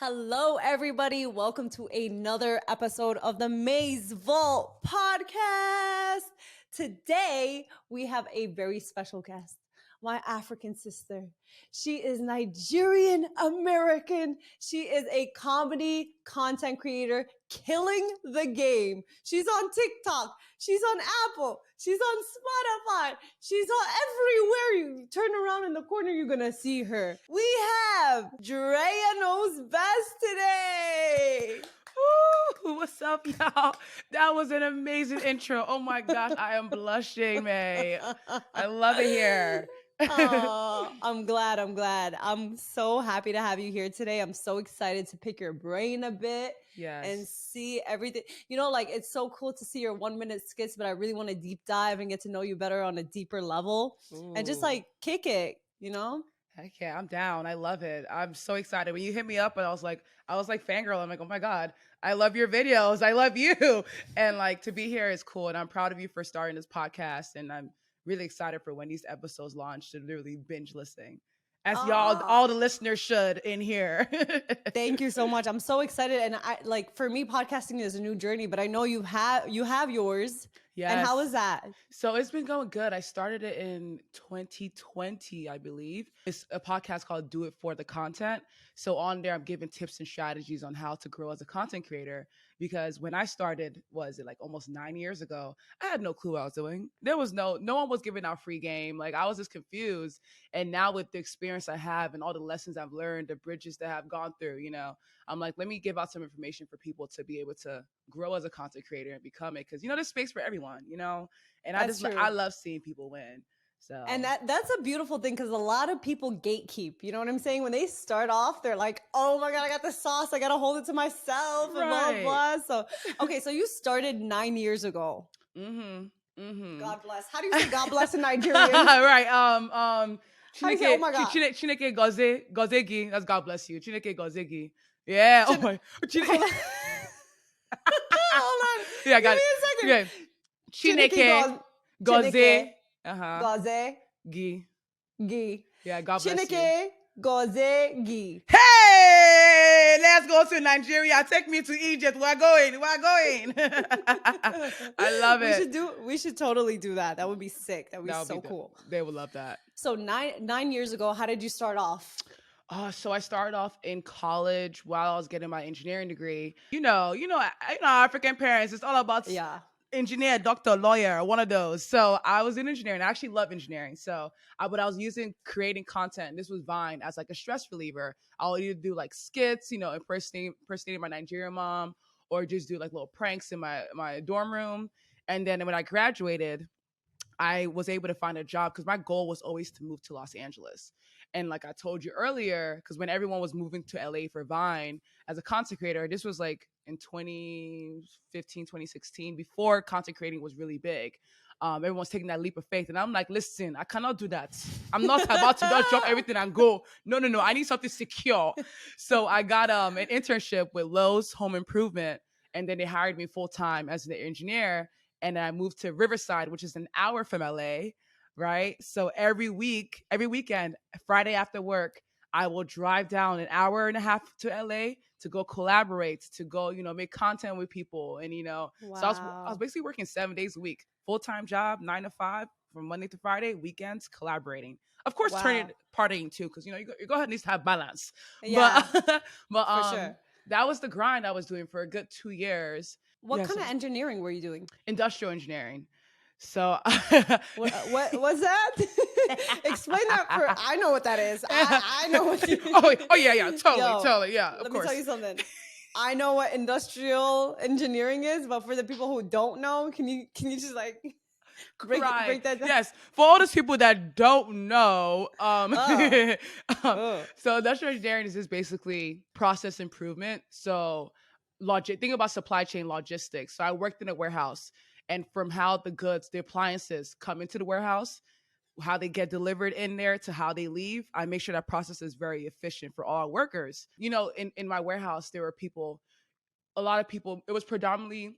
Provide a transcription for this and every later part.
Hello, everybody. Welcome to another episode of the Maze Vault podcast. Today, we have a very special guest, my African sister. She is Nigerian American. She is a comedy content creator killing the game. She's on TikTok. She's on Apple. She's on Spotify. She's on everywhere. You turn around in the corner, you're going to see her. We have Drea Knows Best today. Woo, what's up, y'all? That was an amazing intro. Oh my gosh, I am blushing, May. I love it here. Oh, I'm glad. I'm so happy to have you here today. I'm so excited to pick your brain a bit and see everything. You know, like it's so cool to see your 1-minute skits, but I really want to deep dive and get to know you better on a deeper level and just like kick it, you know? Heck yeah, I'm down. I love it. I'm so excited. When you hit me up, and I was like fangirl. I'm like, oh my God, I love your videos. I love you. And like to be here is cool. And I'm proud of you for starting this podcast. And I'm really excited for when these episodes launch to literally binge listening. As y'all, all the listeners should in here. Thank you so much. I'm so excited. And I like for me, podcasting is a new journey, but I know you have yours. Yes. And how was that? So it's been going good. I started it in 2020, I believe. It's a podcast called Do It For the Content. So on there, I'm giving tips and strategies on how to grow as a content creator. Because when I started, was it like almost 9 years ago, I had no clue what I was doing. There was no one was giving out free game. Like I was just confused. And now with the experience I have and all the lessons I've learned, the bridges that I've gone through, you know, I'm like, let me give out some information for people to be able to grow as a content creator and become it. Cause you know, there's space for everyone, you know, and I love seeing people win. So, and that's a beautiful thing because a lot of people gatekeep. You know what I'm saying? When they start off, they're like, "Oh my God, I got the sauce. I gotta hold it to myself." And blah blah. So, okay, so you started 9 years ago. God bless. How do you say God bless in Nigerian? Right. Chineke, oh my God. Chineke gozegi. That's God bless you. Chineke gozegi. Yeah. Oh my. Hold on. Yeah, I got it. Give me a second. Chineke goze. Goze. Gi. Yeah, God bless you. Chineke goze gi. Hey, let's go to Nigeria. Take me to Egypt. We're going. I love it. We should totally do that. That would be sick. That would be so cool. They would love that. So nine years ago, how did you start off? So I started off in college while I was getting my engineering degree. You know, African parents, it's all about engineer, doctor, lawyer, one of those. So I was in engineering. I actually love engineering. So what I was using creating content, this was Vine as like a stress reliever. I'll either do like skits, you know, impersonating my Nigerian mom, or just do like little pranks in my dorm room. And then when I graduated, I was able to find a job because my goal was always to move to Los Angeles. And like I told you earlier, because when everyone was moving to LA for Vine as a content creator, this was like in 2015, 2016, before content creating was really big. Everyone's taking that leap of faith. And I'm like, listen, I cannot do that. I'm not about to just drop everything and go. No. I need something secure. So I got an internship with Lowe's Home Improvement. And then they hired me full time as an engineer. And then I moved to Riverside, which is an hour from LA. Right. So every weekend, Friday after work, I will drive down an hour and a half to LA to go collaborate, to go, you know, make content with people. And, you know, so I was basically working 7 days a week, full-time job, 9 to 5 from Monday to Friday, weekends, collaborating. Of course, partying too, because, you know, your girl needs to have balance. Yeah, but for sure. That was the grind I was doing for a good 2 years. What kind of engineering were you doing? Industrial engineering. So what was that? Explain that I know what that is. I know what you yeah, totally, yeah, of course. Let me tell you something. I know what industrial engineering is, but for the people who don't know, can you just like break that down? Yes, for all those people that don't know, so industrial engineering is just basically process improvement. So think about supply chain logistics. So I worked in a warehouse. And from how the appliances come into the warehouse, how they get delivered in there to how they leave, I make sure that process is very efficient for all our workers. You know, in my warehouse, there were a lot of people, it was predominantly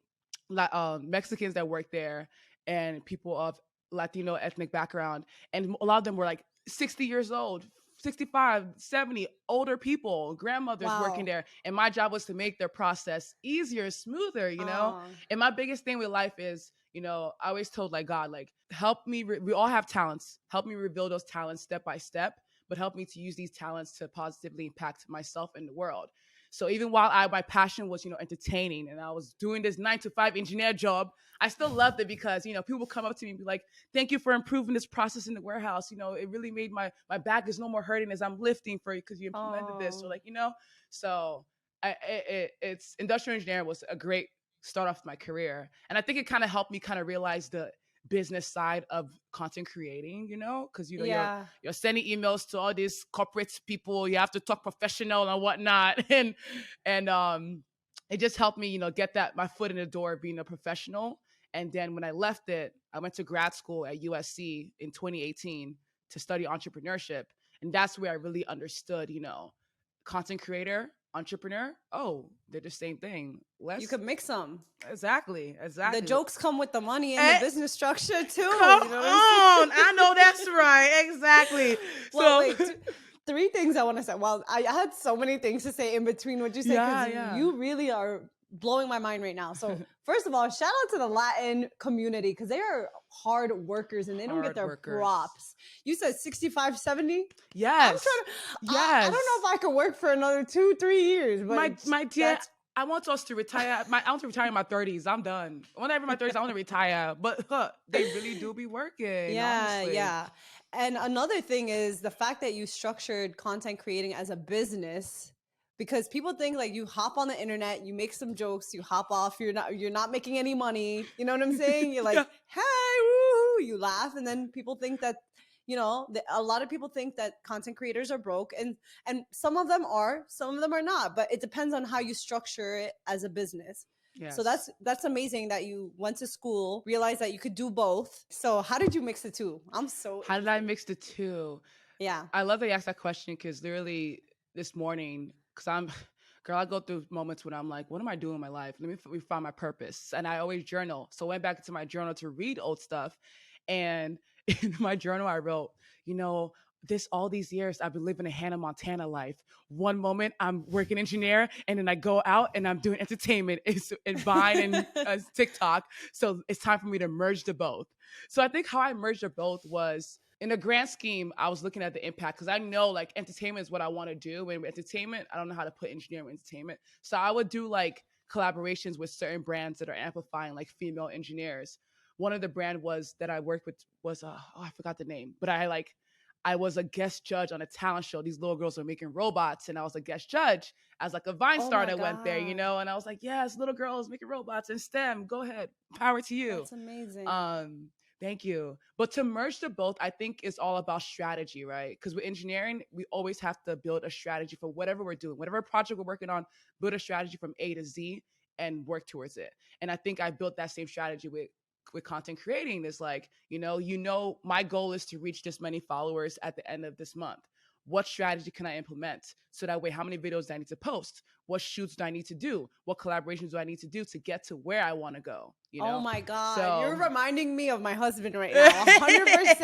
Mexicans that worked there and people of Latino ethnic background. And a lot of them were like 60 years old, 65, 70 older people, grandmothers working there. And my job was to make their process easier, smoother, you know? And my biggest thing with life is, you know, I always told like God, like, help me. We all have talents. Help me reveal those talents step by step, but help me to use these talents to positively impact myself and the world. So even while my passion was, you know, entertaining, and I was doing this 9-to-5 engineer job, I still loved it because, you know, people would come up to me and be like, thank you for improving this process in the warehouse. You know, it really made my back is no more hurting as I'm lifting for you because you implemented this. Or like, you know, so it's industrial engineering was a great start off my career. And I think it kind of helped me kind of realize the business side of content creating, you know, because you know you're sending emails to all these corporate people, you have to talk professional and whatnot, and it just helped me, you know, get my foot in the door being a professional. And then when I left it, I went to grad school at USC in 2018 to study entrepreneurship, and that's where I really understood, you know, content creator, entrepreneur, oh, they're the same thing. You could mix them. Exactly. The jokes come with the money and the business structure too. Come on. I know that's right. Exactly. Well, wait, 3 things I want to say. Well, I had so many things to say in between what you said, because you really are blowing my mind right now. So first of all, shout out to the Latin community, because they are hard workers and they don't get their props. You said 65, 70? Yes. I don't know if I could work for another 2-3 years. But my dear, I want us to retire. I want to retire in my 30s. I'm done. Whenever my 30s, I want to retire. But they really do be working. Honestly. Yeah. And another thing is the fact that you structured content creating as a business. Because people think like you hop on the internet, you make some jokes, you hop off, you're not making any money. You know what I'm saying? You're like, hey, woo, you laugh, and then people think that, you know, a lot of people think that content creators are broke, and some of them are, some of them are not. But it depends on how you structure it as a business. Yes. So that's amazing that you went to school, realized that you could do both. So how did you mix the two? How did I mix the two? Yeah, I love that you asked that question, because literally this morning, because I go through moments when I'm like, what am I doing in my life? Let me find my purpose. And I always journal. So I went back into my journal to read old stuff. And in my journal, I wrote, you know, all these years, I've been living a Hannah Montana life. One moment I'm working engineer, and then I go out and I'm doing entertainment and Vine and TikTok. So it's time for me to merge the both. So I think how I merged the both was, in the grand scheme, I was looking at the impact, because I know like entertainment is what I want to do. And entertainment, I don't know how to put engineering in entertainment. So I would do like collaborations with certain brands that are amplifying like female engineers. One of the brand that I worked with was, I forgot the name, but I was a guest judge on a talent show. These little girls were making robots, and I was a guest judge as like a Vine star that went there, you know? And I was like, yes, little girls making robots in STEM. Go ahead. Power to you. That's amazing. Thank you. But to merge the both, I think is all about strategy, right? Because with engineering, we always have to build a strategy for whatever we're doing. Whatever project we're working on, build a strategy from A to Z and work towards it. And I think I built that same strategy with content creating. Is like, you know, my goal is to reach this many followers at the end of this month. What strategy can I implement? So that way, how many videos do I need to post? What shoots do I need to do? What collaborations do I need to do to get to where I want to go? You know? Oh my God. So, you're reminding me of my husband right now, 100%.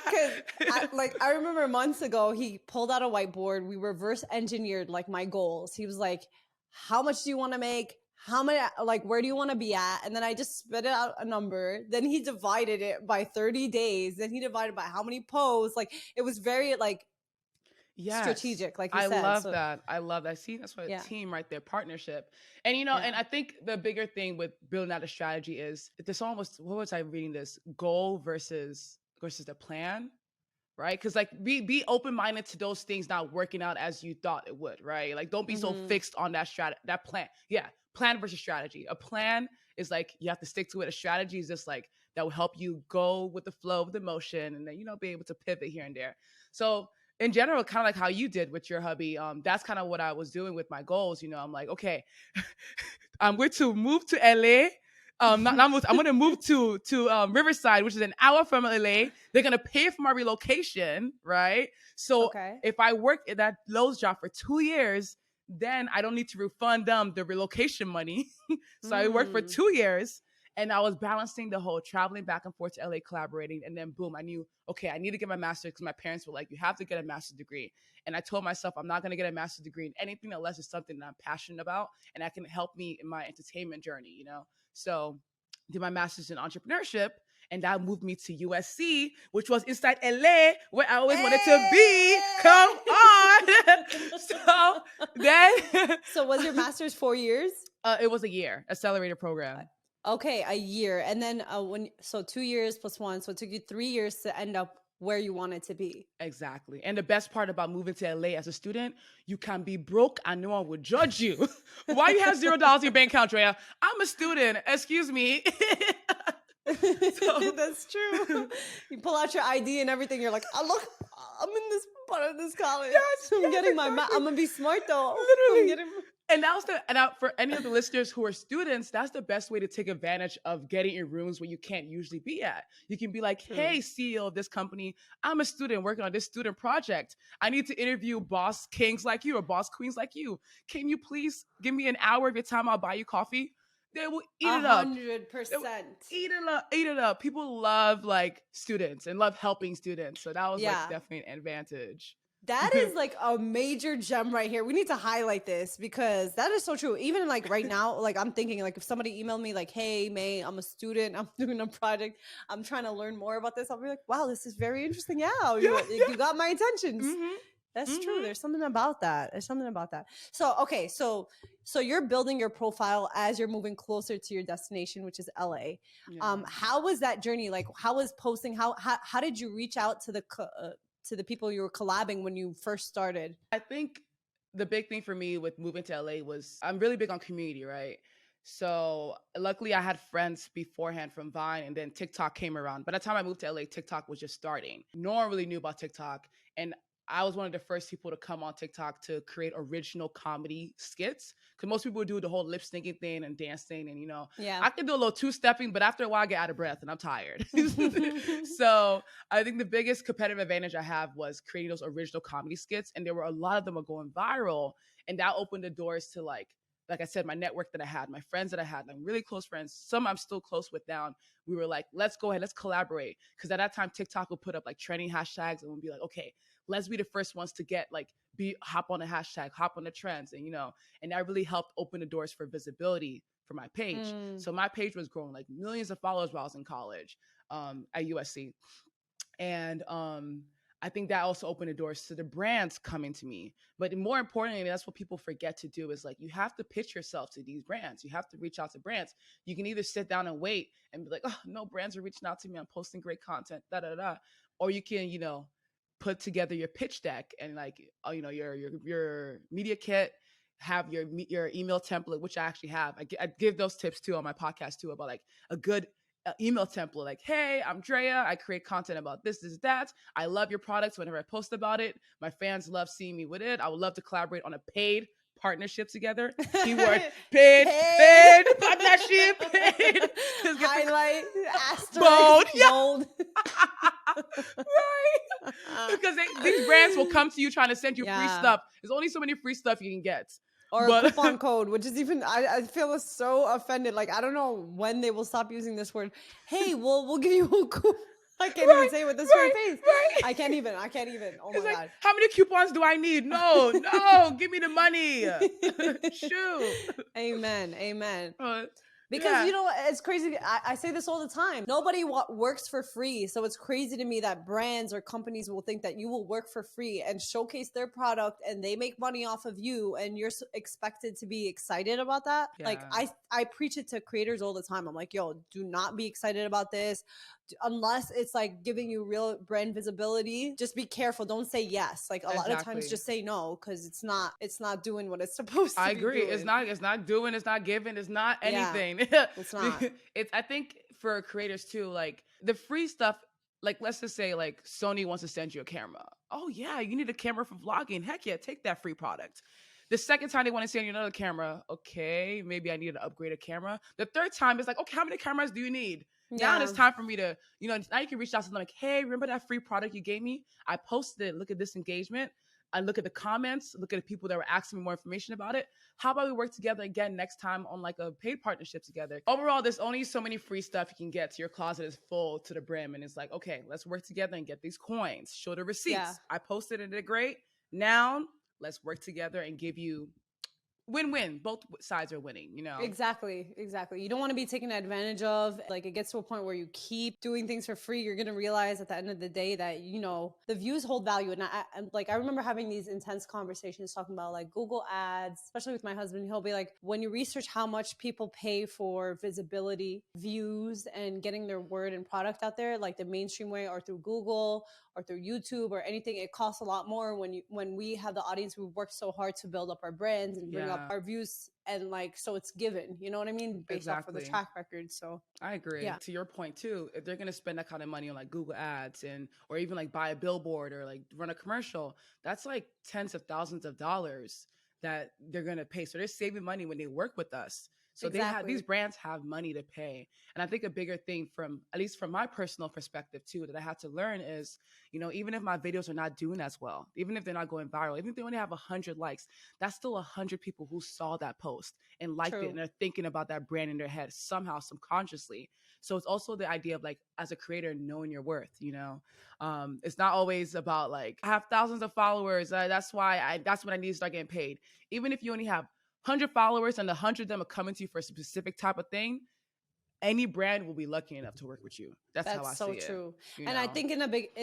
Because I remember months ago, he pulled out a whiteboard. We reverse engineered like my goals. He was like, how much do you want to make? How many, like, where do you want to be at? And then I just spit out a number. Then he divided it by 30 days. Then he divided by how many posts. Like, it was very like, strategic, like you said. I love that. See, that's why a team right there, partnership. And you know, and I think the bigger thing with building out a strategy is this almost, what was I reading this? Goal versus the plan, right? Because like be open-minded to those things not working out as you thought it would, right? Like don't be so fixed on that plan. Yeah, plan versus strategy. A plan is like you have to stick to it. A strategy is just like that will help you go with the flow of the motion, and then be able to pivot here and there. So in general, kind of like how you did with your hubby, that's kind of what I was doing with my goals. I'm like, okay, I'm going to move to LA. I'm going to move to Riverside, which is an hour from LA. They're going to pay for my relocation, right? So if I work at that Lowe's job for 2 years, then I don't need to refund them the relocation money. So I worked for 2 years. And I was balancing the whole traveling back and forth to LA, collaborating. And then boom, I knew, okay, I need to get my master's because my parents were like, you have to get a master's degree. And I told myself, I'm not going to get a master's degree in anything unless it's something that I'm passionate about and that can help me in my entertainment journey, you know? So did my master's in entrepreneurship. And that moved me to USC, which was inside LA, where I always wanted to be. Come on. So then. So was your master's 4 years? It was a year, accelerator program. Okay, a year. And then 2 years plus 1. So it took you 3 years to end up where you wanted to be. Exactly. And the best part about moving to LA as a student, you can be broke and no one will judge you. Why you have $0 in your bank account, Drea? I'm a student. Excuse me. So, that's true. You pull out your ID and everything. You're like, oh, look, I'm in this part of this college. Yes, I'm getting exactly. I'm gonna be smart though. Literally. And for any of the listeners who are students, that's the best way to take advantage of getting in rooms where you can't usually be at. You can be like, hey, CEO of this company, I'm a student working on this student project. I need to interview boss kings like you or boss queens like you. Can you please give me an hour of your time? I'll buy you coffee. They will eat it up. 100%. Eat it up. People love like students and love helping students. So that was like definitely an advantage. That is like a major gem right here. We need to highlight this because that is so true. Even like right now, like I'm thinking like if somebody emailed me like, hey, May, I'm a student. I'm doing a project. I'm trying to learn more about this. I'll be like, wow, this is very interesting. Yeah, you got my attentions. Mm-hmm. That's true. There's something about that. So, okay. So you're building your profile as you're moving closer to your destination, which is LA. Yeah. How was that journey? Like, how was posting? How did you reach out to the people you were collabing when you first started? I think the big thing for me with moving to LA was I'm really big on community, right? So luckily I had friends beforehand from Vine and then TikTok came around. By the time I moved to LA, TikTok was just starting. No one really knew about TikTok. And I was one of the first people to come on TikTok to create original comedy skits. Because most people do the whole lip syncing thing and dancing and, I can do a little two-stepping, but after a while I get out of breath and I'm tired. So I think the biggest competitive advantage I have was creating those original comedy skits. And there were a lot of them are going viral. And that opened the doors to like I said, my network that I had, my friends that I had, like really close friends, some I'm still close with now. We were like, let's go ahead, let's collaborate. Because at that time, TikTok would put up like trending hashtags and we'd be like, okay, let's be the first ones to get like, hop on a hashtag, hop on the trends. And, and that really helped open the doors for visibility for my page. So my page was growing like millions of followers while I was in college at USC. And I think that also opened the doors to the brands coming to me. But more importantly, that's what people forget to do is like, you have to pitch yourself to these brands. You have to reach out to brands. You can either sit down and wait and be like, oh, no brands are reaching out to me. I'm posting great content, Or you can, put together your pitch deck and like, your media kit, have your email template, which I actually have. I give those tips too on my podcast too about like a good email template, like, hey, I'm Drea. I create content about this, that. I love your products. Whenever I post about it, my fans love seeing me with it. I would love to collaborate on a paid partnership together. Keyword paid partnership. Paid. Highlight, asterisk, bold. Bold. Right. Because these brands will come to you trying to send you free stuff. There's only so many free stuff you can get. Or a coupon code, which is even, I feel so offended. Like, I don't know when they will stop using this word. Hey, we'll give you a coupon. I can't even say it with a straight face. Right. I can't even. Oh my God. How many coupons do I need? No, give me the money. Shoot. Amen. Because, it's crazy. I say this all the time. Nobody works for free. So it's crazy to me that brands or companies will think that you will work for free and showcase their product and they make money off of you and you're expected to be excited about that. Yeah. Like I preach it to creators all the time. I'm like, yo, do not be excited about this. Unless it's like giving you real brand visibility, just be careful. Don't say yes. Like a lot of times just say no because it's not doing what it's supposed to. I agree. It's not doing, it's not giving, it's not anything. It's not. I think for creators too, like the free stuff, like let's just say like Sony wants to send you a camera. Oh yeah, you need a camera for vlogging. Heck yeah, take that free product. The second time they want to send you another camera, okay, maybe I need to upgrade a camera. The third time it's like, okay, how many cameras do you need? Yeah. Now it's time for me to, now you can reach out to them like, hey, remember that free product you gave me? I posted it. Look at this engagement. I look at the comments, look at the people that were asking me more information about it. How about we work together again next time on like a paid partnership together? Overall, there's only so many free stuff you can get. Your closet is full to the brim. And it's like, okay, let's work together and get these coins. Show the receipts. Yeah. I posted and did great. Now let's work together and give you win-win. Both sides are winning, you know? Exactly. You don't want to be taken advantage of. Like, it gets to a point where you keep doing things for free. You're going to realize at the end of the day that, you know, the views hold value. And I remember having these intense conversations talking about like Google ads, especially with my husband. He'll be like, when you research how much people pay for visibility, views, and getting their word and product out there, like the mainstream way or through Google or through YouTube or anything, it costs a lot more when we have the audience. We work so hard to build up our brands and bring up our views, and like, so it's given, you know what I mean, based off of the track record. So I agree. Yeah. To your point too, if they're gonna spend that kind of money on like Google ads or even like buy a billboard or like run a commercial, that's like tens of thousands of dollars that they're gonna pay. So they're saving money when they work with us. So these brands have money to pay. And I think a bigger thing at least from my personal perspective too, that I had to learn is, you know, even if my videos are not doing as well, even if they're not going viral, even if they only have 100 likes, that's still 100 people who saw that post and liked it and are thinking about that brand in their head somehow subconsciously. So it's also the idea of like, as a creator, knowing your worth, you know. It's not always about like, I have thousands of followers. That's when I need to start getting paid. Even if you only have 100 followers and 100 of them are coming to you for a specific type of thing, any brand will be lucky enough to work with you. That's how I see it. That's so true. And I think in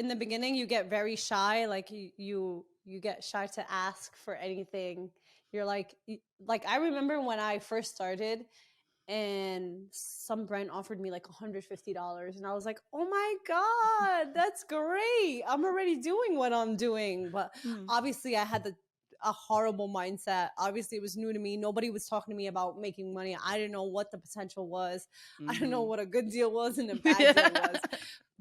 the beginning, you get very shy. Like you get shy to ask for anything. You're like I remember when I first started and some brand offered me like $150 and I was like, oh my God, that's great. I'm already doing what I'm doing. But obviously I had a horrible mindset. Obviously it was new to me. Nobody was talking to me about making money. I didn't know what the potential was. I didn't know what a good deal was and a bad deal was.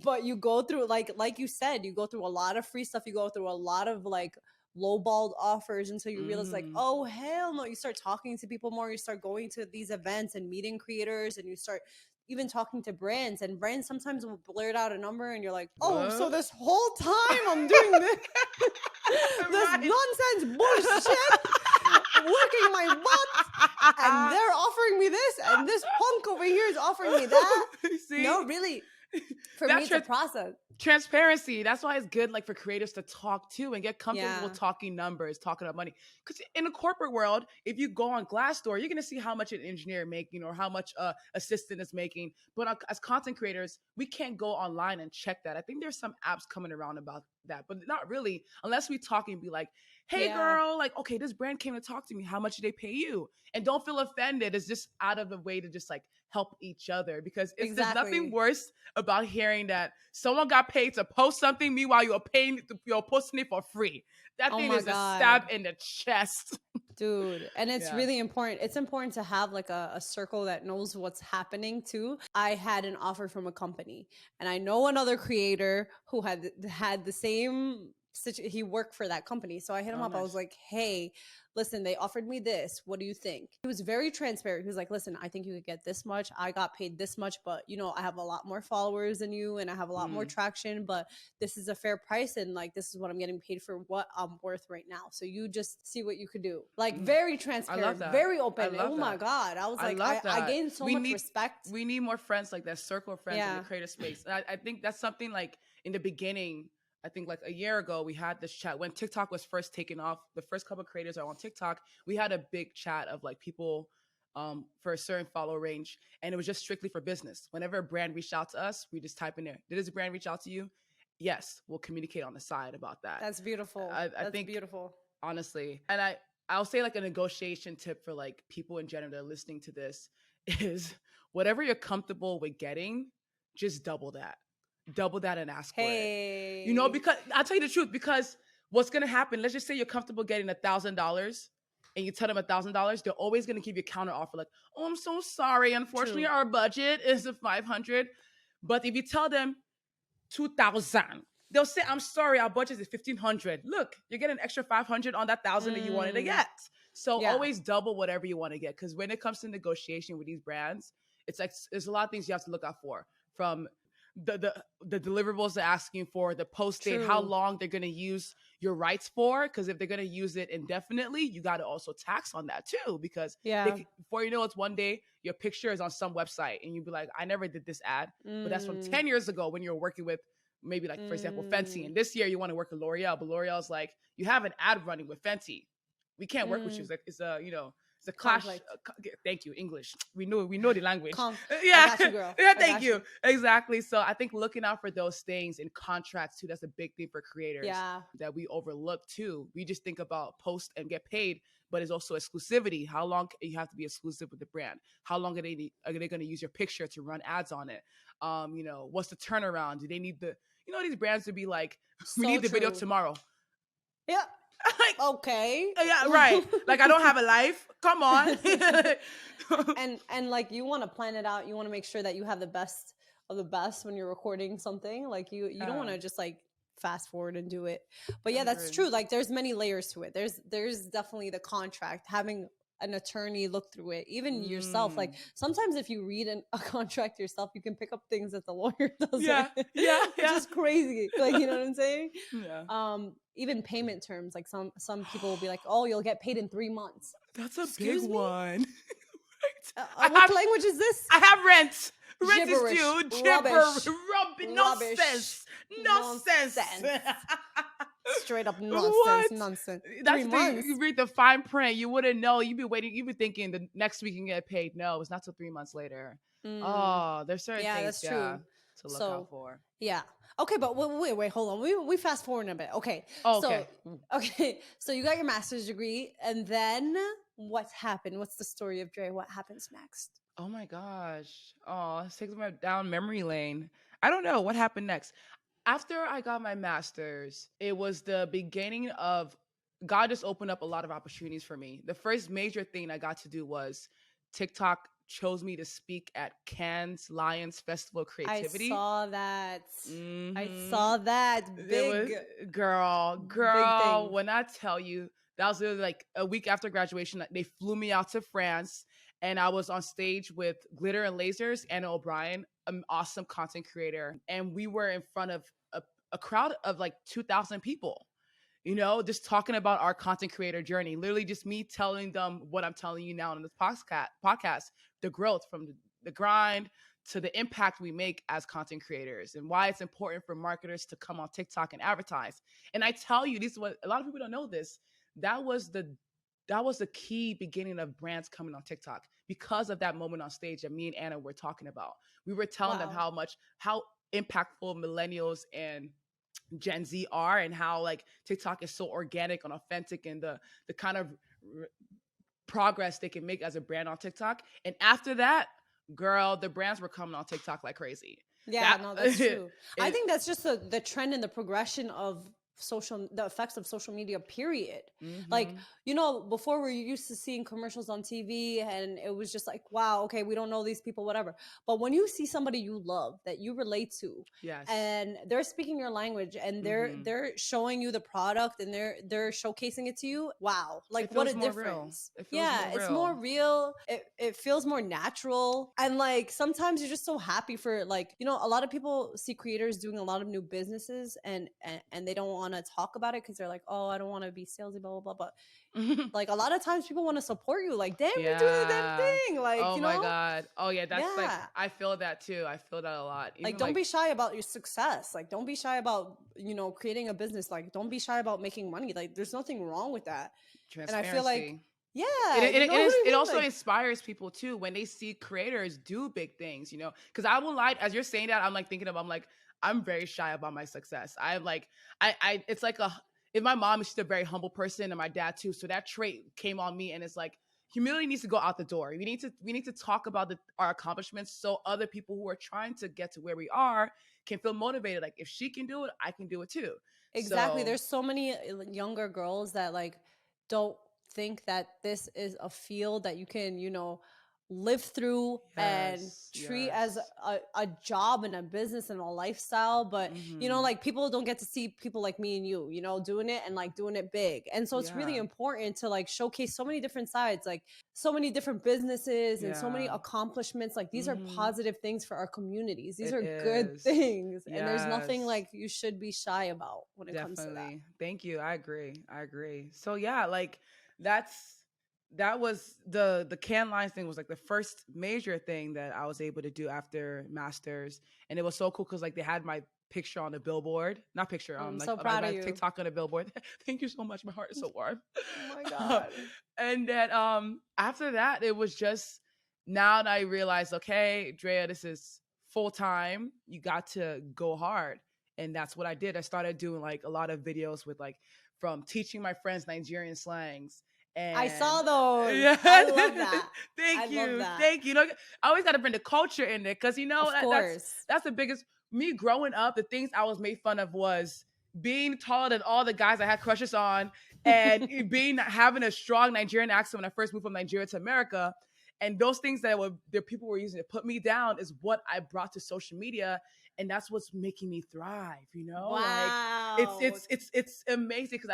But you go through, like you said, you go through a lot of free stuff. You go through a lot of like lowballed offers until you realize like, oh, hell no. You start talking to people more. You start going to these events and meeting creators, and you start even talking to brands, and brands sometimes will blurt out a number and you're like, oh, so this whole time I'm doing this nonsense bullshit, working my butt, and they're offering me this, and this punk over here is offering me that. See? No, really. For me, it's a process. Transparency. That's why it's good, like, for creators to talk too and get comfortable with talking numbers, talking about money. Because in the corporate world, if you go on Glassdoor, you're gonna see how much an engineer is making or how much assistant is making. But as content creators, we can't go online and check that. I think there's some apps coming around about that, but not really, unless we talk and be like, hey girl, like, okay, this brand came to talk to me. How much did they pay you? And don't feel offended. It's just out of the way to just like help each other, because there's nothing worse about hearing that someone got paid to post something, meanwhile you're posting it for free. That thing is a stab in the chest. Dude, and it's really important. It's important to have like a circle that knows what's happening too. I had an offer from a company, and I know another creator who had the same situation. He worked for that company. So I hit him up. Nice. I was like, hey, listen, they offered me this. What do you think? He was very transparent. He was like, listen, I think you could get this much. I got paid this much, but you know, I have a lot more followers than you and I have a lot more traction, but this is a fair price. And like, this is what I'm getting paid for what I'm worth right now. So you just see what you could do. Like very transparent, very open. Oh my God. I was like, I gained so much respect. We need more friends like that, circle of friends in the creative space. And I think that's something like in the beginning, I think like a year ago, we had this chat when TikTok was first taking off. The first couple of creators are on TikTok. We had a big chat of like people for a certain follow range. And it was just strictly for business. Whenever a brand reached out to us, we just type in there, did this brand reach out to you? Yes, we'll communicate on the side about that. That's beautiful. I think beautiful. Honestly. And I'll say like a negotiation tip for like people in general that are listening to this is whatever you're comfortable with getting, just double that and ask for it. You know, because I'll tell you the truth, because what's going to happen, let's just say you're comfortable getting $1,000 and you tell them $1,000, they're always going to give you a counter offer like, oh, I'm so sorry. Unfortunately, our budget is a 500. But if you tell them 2,000, they'll say, I'm sorry, our budget is 1,500. Look, you're getting an extra 500 on that 1,000 that you wanted to get. So always double whatever you want to get. Because when it comes to negotiation with these brands, it's like, there's a lot of things you have to look out for, from the deliverables they're asking for, the post date, how long they're going to use your rights for, because if they're going to use it indefinitely, you got to also tax on that too, because before you know it's one day your picture is on some website and you'd be like, I never did this ad, but that's from 10 years ago when you were working with maybe like, for example, Fenty, and this year you want to work with L'Oreal, but L'Oreal's like, you have an ad running with Fenty, we can't work with you. It's a, you know, it's a clash. Thank you, English. We know the language. I got you, girl. Yeah, thank you. Exactly. So I think looking out for those things in contracts too, that's a big thing for creators that we overlook too. We just think about post and get paid, but it's also exclusivity. How long you have to be exclusive with the brand? How long are they going to use your picture to run ads on it? You know, what's the turnaround? Do they need these brands to be like, we need the video tomorrow. Yeah. Like, okay. Yeah, right. Like, I don't have a life. Come on. and like, you want to plan it out. You want to make sure that you have the best of the best when you're recording something. Like, you don't want to just like fast forward and do it. But yeah, that's true. Like, there's many layers to it. There's definitely the contract, having an attorney look through it, even yourself. Like, sometimes if you read a contract yourself, you can pick up things that the lawyer doesn't. Which is crazy. Like, you know what I'm saying? Even payment terms, like some people will be like, oh, you'll get paid in 3 months. That's a big one. What language is this? I have rent. Rent Gibberish. is due. Rubbish. Nonsense. Straight up nonsense. That's the thing. You read the fine print, you wouldn't know. You'd be waiting. You'd be thinking the next week you can get paid. No, it's not till 3 months later. Oh, there's certain things. That's true. To look out for. Yeah. Okay, but wait, hold on. We fast forward a bit. Okay. So you got your master's degree, and then what's happened? What's the story of Dre? What happens next? Oh my gosh. Oh, this takes me down memory lane. I don't know what happened next. After I got my master's, it was the beginning of God just opened up a lot of opportunities for me. The first major thing I got to do was TikTok chose me to speak at Cannes Lions Festival of Creativity. I saw that. I saw that. Big girl. Big when I tell you, that was literally like a week after graduation. They flew me out to France, and I was on stage with Glitter and Lasers, Anna O'Brien, an awesome content creator. And we were in front of a crowd of like 2,000 people, you know, just talking about our content creator journey. Literally just me telling them what I'm telling you now in this podcast, the growth from the grind to the impact we make as content creators, and why it's important for marketers to come on TikTok and advertise. And I tell you, this is what a lot of people don't know this. That was the key beginning of brands coming on TikTok, because of that moment on stage that me and Anna were talking about. We were telling them how impactful millennials and Gen Z are, and how like TikTok is so organic and authentic, and the kind of progress they can make as a brand on TikTok. And after that, girl, the brands were coming on TikTok like crazy. Yeah, that's true. I think that's just the trend and the progression of the effects of social media, period. Like, you know, before we're used to seeing commercials on TV and it was just like, wow, okay, we don't know these people, whatever. But when you see somebody you love, that you relate to, and they're speaking your language, and they're showing you the product, and they're showcasing it to you, wow, like what a difference. It's more real. It feels more natural. And like, sometimes you're just so happy for, like, you know, a lot of people see creators doing a lot of new businesses, and they don't want to talk about it because they're like, oh, I don't want to be salesy, blah blah blah. But like, a lot of times people want to support you, like, damn, you're doing the damn thing, like, oh, you know? my god, oh yeah, that's like, I feel that too. I feel that a lot. Even like, don't be shy about your success. Like, don't be shy about, you know, creating a business. Like, don't be shy about making money. Like, there's nothing wrong with that. And I feel like, it also inspires people too when they see creators do big things, you know, because I won't lie, as you're saying that, I'm like thinking of, I'm very shy about my success. I'm like, it's like if my mom is just a very humble person, and my dad too. So that trait came on me, and it's like, humility needs to go out the door. We need to talk about our accomplishments, so other people who are trying to get to where we are can feel motivated. Like, if she can do it, I can do it too. Exactly. There's so many younger girls that like don't think that this is a field that you can, you know, live through and Yes, treat as yes. a job and a business and a lifestyle. But you know, Mm-hmm. like people don't get to see people like me and you know, doing it and like doing it big. And so it's really Yeah, important to like showcase so many different sides, like so many different businesses and so many yeah. accomplishments. Like these are Mm-hmm. positive things for our communities. These It are good is. things, and there's nothing Yes. like you should be shy about when it comes to that. Definitely. Thank you. I agree. I agree. So yeah, like that's that was the can lines thing was like the first major thing that I was able to do after masters. And it was so cool because like they had my picture on the billboard. Not picture, I'm like so my, proud of my you. TikTok on the billboard. Thank you so much. My heart is so warm. Oh my God. And then after that, it was just now that I realized, okay, Drea, this is full time. You got to go hard. And that's what I did. I started doing like a lot of videos with like from teaching my friends Nigerian slangs. I And saw those. yeah, I love that. I thank love you, that. thank you. I always got to bring the culture in there because Of course. that's the biggest. Me growing up, the things I was made fun of was being taller than all the guys I had crushes on, and being having a strong Nigerian accent when I first moved from Nigeria to America. And those things that the people were using to put me down is what I brought to social media, and that's what's making me thrive. Like Wow. it's amazing because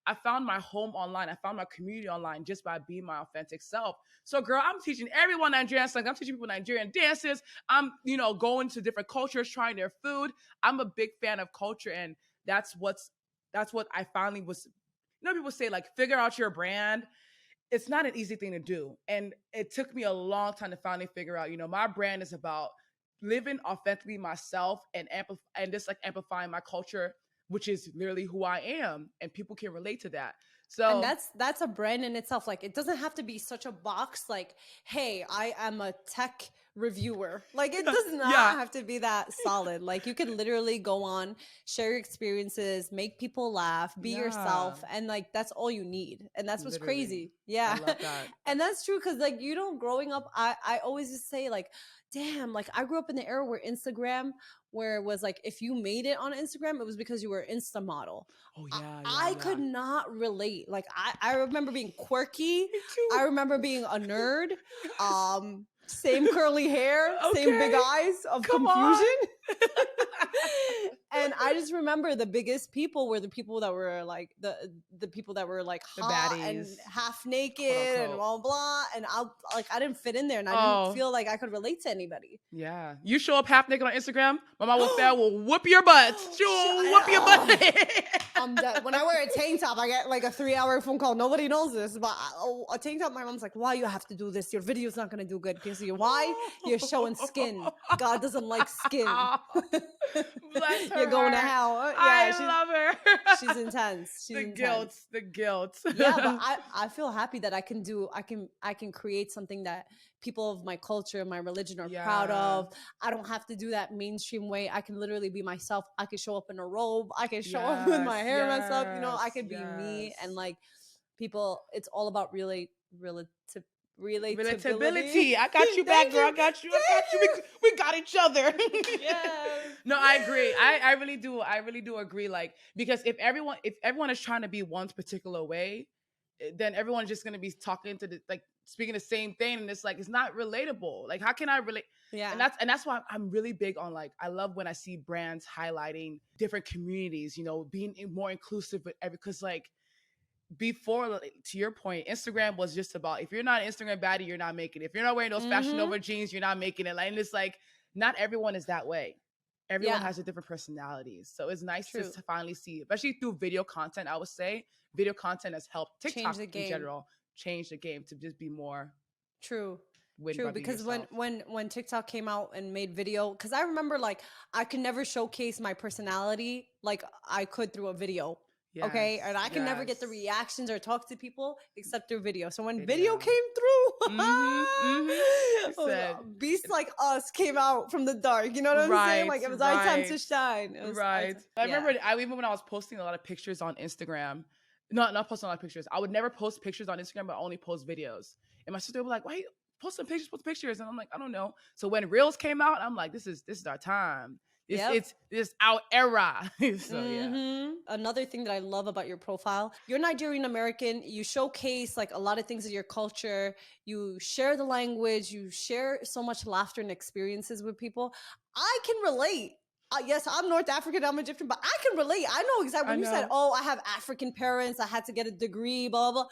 I found my home online. I found my community online just by being my authentic self. So, girl, I'm teaching everyone Nigerian slang. I'm teaching people Nigerian dances. I'm, going to different cultures, trying their food. I'm a big fan of culture, and that's what I finally was. People say like figure out your brand. It's not an easy thing to do, and it took me a long time to finally figure out. My brand is about living authentically myself and just like amplifying my culture, which is literally who I am, and people can relate to that. And So that's a brand in itself. Like it doesn't have to be such a box like, hey, I am a tech reviewer. Like it does not yeah, have to be that solid. Like you could literally go on, share your experiences, make people laugh, be yeah, yourself, and like that's all you need. And that's what's literally, crazy. I Yeah. love that. And that's true because like growing up, I always just say like, damn, like I grew up in the era where it was like if you made it on Instagram, it was because you were an Insta model. Oh I, yeah, yeah, I yeah. could not relate. Like I remember being quirky. Me too. I remember being a nerd. Same curly hair, same big Okay, eyes of come confusion. on. And I just remember the biggest people were the people that were like the people that were like The hot and baddies, half quote naked and unquote. blah blah. And I didn't fit in there, and I didn't Oh, feel like I could relate to anybody. yeah. You show up half naked on Instagram, Mama will fail will whoop your butt. She will whoop your butt. I'm dead. When I wear a tank top, I get like a 3-hour phone call. Nobody knows this, but a tank top. My mom's like, "Why you have to do this? Your video's not gonna do good because why you're showing skin. God doesn't like skin. Bless You're her going to heart. hell." Yeah, I love her. she's intense. She's The guilt, intense. the guilt. Yeah, but I feel happy that I can create something that people of my culture, my religion are proud Yeah. of. I don't have to do that mainstream way. I can literally be myself. I can show up in a robe. I can show up with my Yes, hair messed up. I yes, could be me, and yes. like people, it's all about relative relatability. Relatability. I got you back, Thank girl. you. I got you. I Thank got you. We got each other. Yes. No, I agree. I really do. I really do agree. Like, because if everyone is trying to be one particular way, then everyone's just gonna be talking to like speaking the same thing, and it's like it's not relatable. Like, how can I relate? And Yeah. that's why I'm really big on like I love when I see brands highlighting different communities. Being more inclusive with every because like before, like, to your point, Instagram was just about if you're not an Instagram baddie, you're not making it. If you're not wearing those Fashion Mm-hmm. Nova jeans, you're not making it. Like, and it's like not everyone is that way. Everyone Yeah. has a different personalities. So it's nice to True. finally see, especially through video content. I would say video content has helped Change TikTok the in game. general change the game to just be more True. win True, by being because when yourself. when when TikTok came out and made video, because I remember like I could never showcase my personality like I could through a video. Okay, Yes, and I can never get the yes, reactions or talk to people except through video. So when video video. came through, He said beasts like us came out from the dark. You know what I'm saying? right, Like it was our time right. to shine. It was our Right. time. I Yeah. remember I even when I was posting a lot of pictures on Instagram, not posting a lot of pictures. I would never post pictures on Instagram, but only post videos. And my sister would be like, "Why you post some pictures, post pictures?" And I'm like, "I don't know." So when Reels came out, I'm like, "This is our time. It's our era. So yeah. Another thing that I love about your profile, you're Nigerian American. You showcase like a lot of things of your culture. You share the language. You share so much laughter and experiences with people. I can relate. Yes, I'm North African, I'm Egyptian, but I can relate. I know exactly when you said, "Oh, I have African parents. I had to get a degree." Blah blah.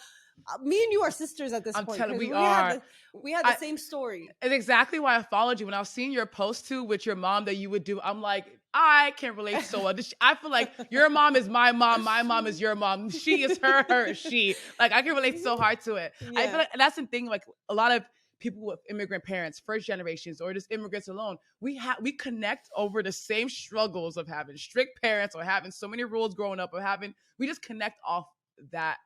Me and you are sisters at this point. I'm telling We are. We had the same story. It's exactly why I followed you. When I was seeing your post too with your mom that you would do, I'm like, I can relate so well. I feel like your mom is my mom is your mom. She is her is she. Like I can relate so hard to it. Yeah. I feel like, and that's the thing. Like a lot of people with immigrant parents, first generations, or just immigrants alone, we connect over the same struggles of having strict parents or having so many rules growing up, or we just connect off that.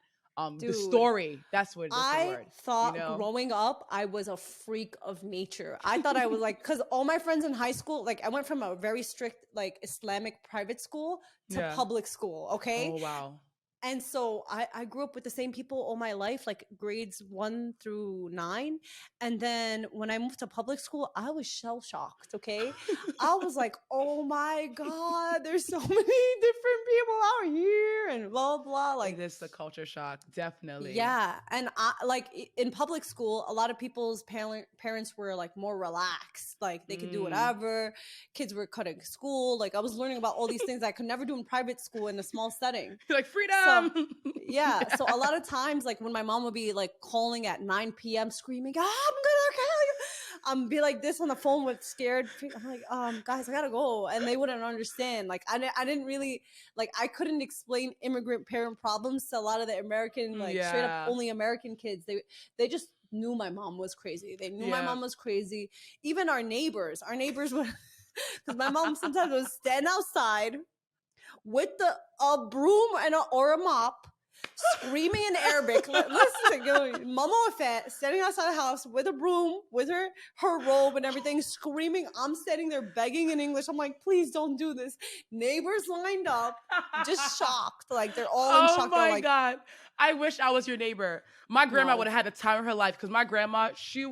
Dude, the story. That's what I thought growing up, I was a freak of nature. I thought I was like, because all my friends in high school, like I went from a very strict, like Islamic private school to public school. Okay. Oh, wow. And so I grew up with the same people all my life, like grades 1 through 9. And then when I moved to public school, I was shell shocked. Okay. I was like, oh my God, there's so many different people out here and blah, blah. Like this is a culture shock. Definitely. Yeah. And like in public school, a lot of people's parents were like more relaxed. Like they could do whatever. Kids were cutting school. Like I was learning about all these things I could never do in private school in a small setting. Like freedom. Yeah. So a lot of times, like when my mom would be like calling at 9 p.m. screaming, I'm gonna kill you. Be like this on the phone with scared. I'm like, guys, I gotta go. And they wouldn't understand. Like I didn't really, like I couldn't explain immigrant parent problems to a lot of the American, like straight up only American kids. They just knew my mom was crazy. They knew my mom was crazy. Even our neighbors would, because my mom sometimes would stand outside with a broom or a mop, screaming in Arabic. Listen, Mama Wafat standing outside the house with a broom, with her robe and everything, screaming. I'm standing there begging in English. I'm like, please don't do this. Neighbors lined up, just shocked. Like they're all in shock. Oh my God. I wish I was your neighbor. My grandma would have had the time of her life, because my grandma, she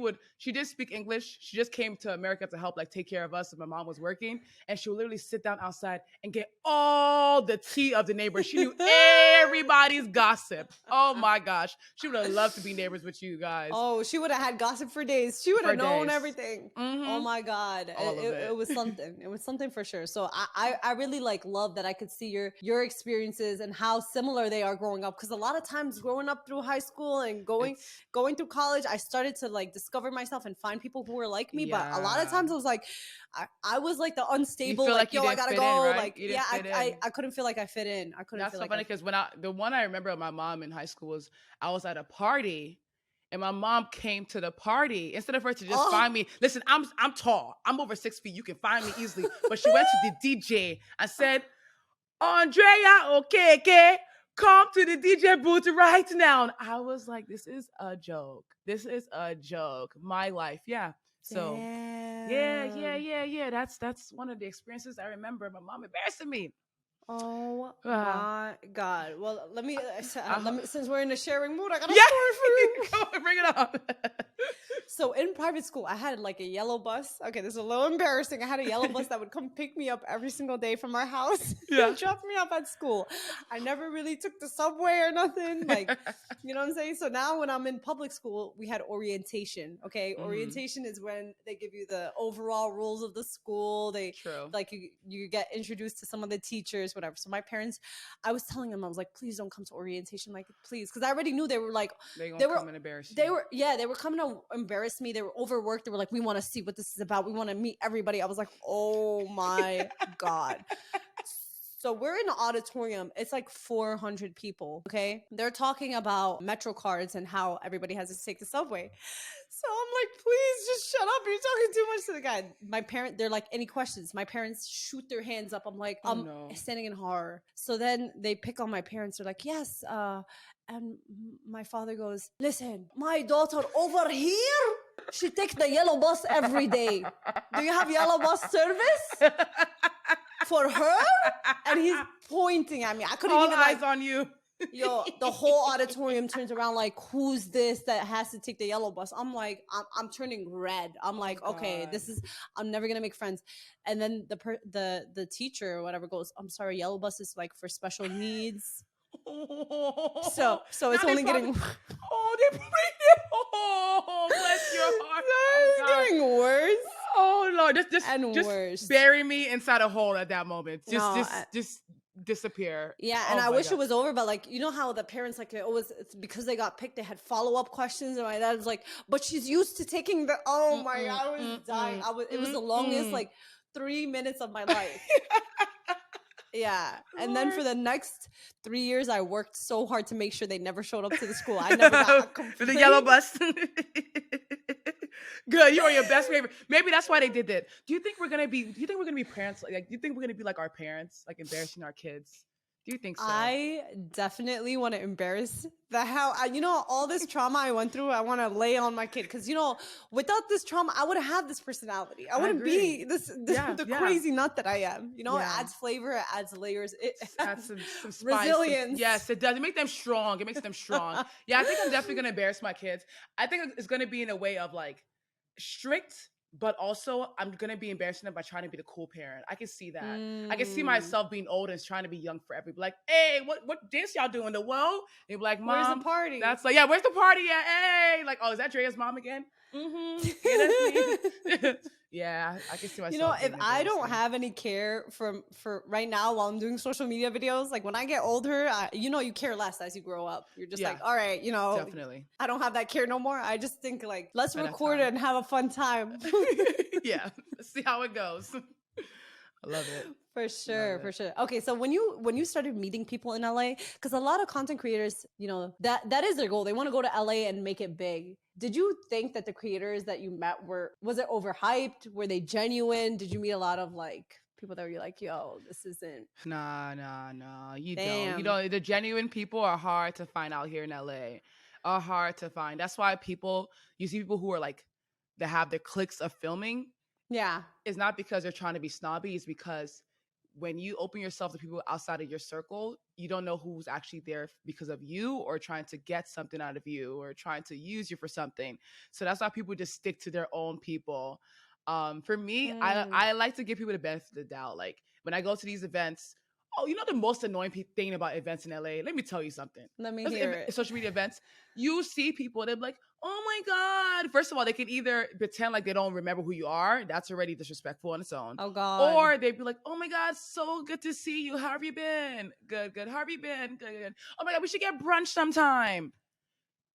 did speak English. She just came to America to help like take care of us, and my mom was working, and she would literally sit down outside and get all the tea of the neighbors. She knew everybody's gossip. Oh my gosh. She would have loved to be neighbors with you guys. Oh, she would have had gossip for days. She would have known everything. Oh my God. It was something. It was something for sure. So I really like love that I could see your experiences and how similar they are growing up. Because a lot of times growing up through high school and going through college, I started to like discover myself and find people who were like me. But a lot of times I was like, I was like the unstable, like yo, I gotta go. In, right? Like I couldn't feel like I fit in. I couldn't. That's feel so like funny, because the one I remember of my mom in high school was I was at a party. And my mom came to the party. Instead of her to just find me, listen, I'm tall. I'm over 6 feet. You can find me easily. But she went to the DJ and said, Andrea, okay, come to the DJ booth right now. And I was like, this is a joke. This is a joke. My life. Yeah. So yeah. That's one of the experiences I remember. My mom embarrassing me. Oh my God. Well, let me since we're in a sharing mood, I got a story for you. Go, bring it up. So in private school, I had like a yellow bus. Okay, this is a little embarrassing. I had a yellow bus that would come pick me up every single day from our house and drop me off at school. I never really took the subway or nothing. Like, you know what I'm saying? So now when I'm in public school, we had orientation. Okay, orientation is when they give you the overall rules of the school. Like you get introduced to some of the teachers, whatever. So my parents, I was telling them, I was like, please don't come to orientation, like please, because I already knew they were like they were come and embarrass you. They were coming to embarrass me. They were overworked. They were like, we want to see what this is about. We want to meet everybody. I was like, oh my God. So we're in an auditorium. It's like 400 people. Okay. They're talking about Metro cards and how everybody has to take the subway. So I'm like, please just shut up. You're talking too much to the guy. They're like, any questions? My parents shoot their hands up. I'm like, standing in horror. So then they pick on my parents. They're like, yes. And my father goes, listen, my daughter over here, she takes the yellow bus every day. Do you have yellow bus service for her? And he's pointing at me. I couldn't all even eyes on you. Yo, the whole auditorium turns around like, who's this that has to take the yellow bus? I'm like, I'm turning red. I'm like, okay, I'm never gonna make friends. And then the teacher or whatever goes, I'm sorry, yellow bus is like for special needs. So it's only getting. They bring it. Oh, bless your heart. It's getting worse. Oh Lord, just worse. Bury me inside a hole at that moment. Just disappear. Yeah, and I wish it was over, but like, you know how the parents like it's because they got picked, they had follow-up questions, and my dad was like, but she's used to taking the oh my God, I was dying. It was the longest like 3 minutes of my life. Yeah. And then for the next 3 years, I worked so hard to make sure they never showed up to the school. I never got a complaint. For the yellow bus. Good. You are your best favorite. Maybe that's why they did that. Do you think we're gonna be parents? Like, do you think we're gonna be like our parents, like embarrassing our kids? Do you think so? I definitely want to embarrass all this trauma I went through. I want to lay on my kid because without this trauma, I wouldn't have this personality. I wouldn't be the crazy nut that I am. It adds flavor, it adds layers, it adds some resilience. Yes, it does. It makes them strong. It makes them strong. Yeah, I think I'm definitely gonna embarrass my kids. I think it's gonna be in a way of like strict. But also, I'm going to be embarrassing them by trying to be the cool parent. I can see that. I can see myself being old and trying to be young forever. Be like, hey, what dance y'all doing? The whoa? They'd be like, Mom. Where's the party? That's like, yeah, where's the party at? Hey. Like, oh, is that Drea's mom again? Mm-hmm. Yeah, that's me. Yeah, I can see myself. If I don't have any care for right now while I'm doing social media videos, like when I get older, you care less as you grow up. You're just like, all right, definitely. I don't have that care no more. I just think like, let's record it and have a fun time. Yeah, let's see how it goes. I love it. For sure. Okay, so when you started meeting people in LA, because a lot of content creators, that is their goal. They want to go to LA and make it big. Did you think that the creators that you met was it overhyped? Were they genuine? Did you meet a lot of like people that were like, yo, this isn't? Nah. You don't. The genuine people are hard to find out here in LA. Are hard to find. That's why you see people who are like, that have their clicks of filming. Yeah. It's not because they're trying to be snobby. It's because when you open yourself to people outside of your circle, you don't know who's actually there because of you or trying to get something out of you or trying to use you for something. So that's why people just stick to their own people. For me, I like to give people the benefit of the doubt. Like when I go to these events, the most annoying thing about events in LA? Let me tell you something. Let me hear it. Social media events, you see people, they're like, oh my God. First of all, they can either pretend like they don't remember who you are. That's already disrespectful on its own. Oh God. Or they'd be like, oh my God, so good to see you. How have you been? Good. How have you been? Good. Oh my God, we should get brunch sometime.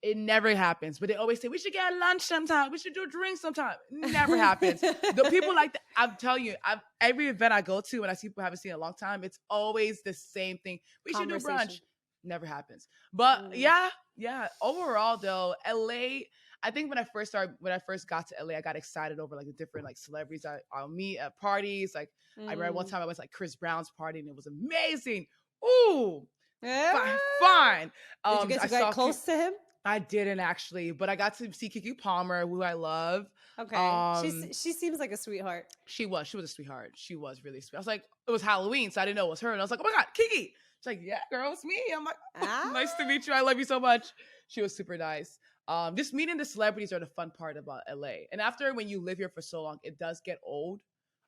It never happens. But they always say, we should get lunch sometime. We should do a drink sometime. It never happens. The people like that, I'm telling you, every event I go to and I see people I haven't seen in a long time, it's always the same thing. We should do brunch. Never happens. But yeah. Overall though, LA, I think when I first got to LA, I got excited over like the different like celebrities I'll meet at parties. Like I remember one time I went to like Chris Brown's party and it was amazing. Ooh, fine. Did you get to get close to him? I didn't actually, but I got to see Kiki Palmer, who I love. Okay. She seems like a sweetheart. She was a sweetheart. She was really sweet. I was like, it was Halloween, so I didn't know it was her. And I was like, oh my God, Kiki. She's like, yeah, girl, it's me. I'm like, nice to meet you. I love you so much. She was super nice. Just meeting the celebrities are the fun part about LA. And after when you live here for so long, it does get old.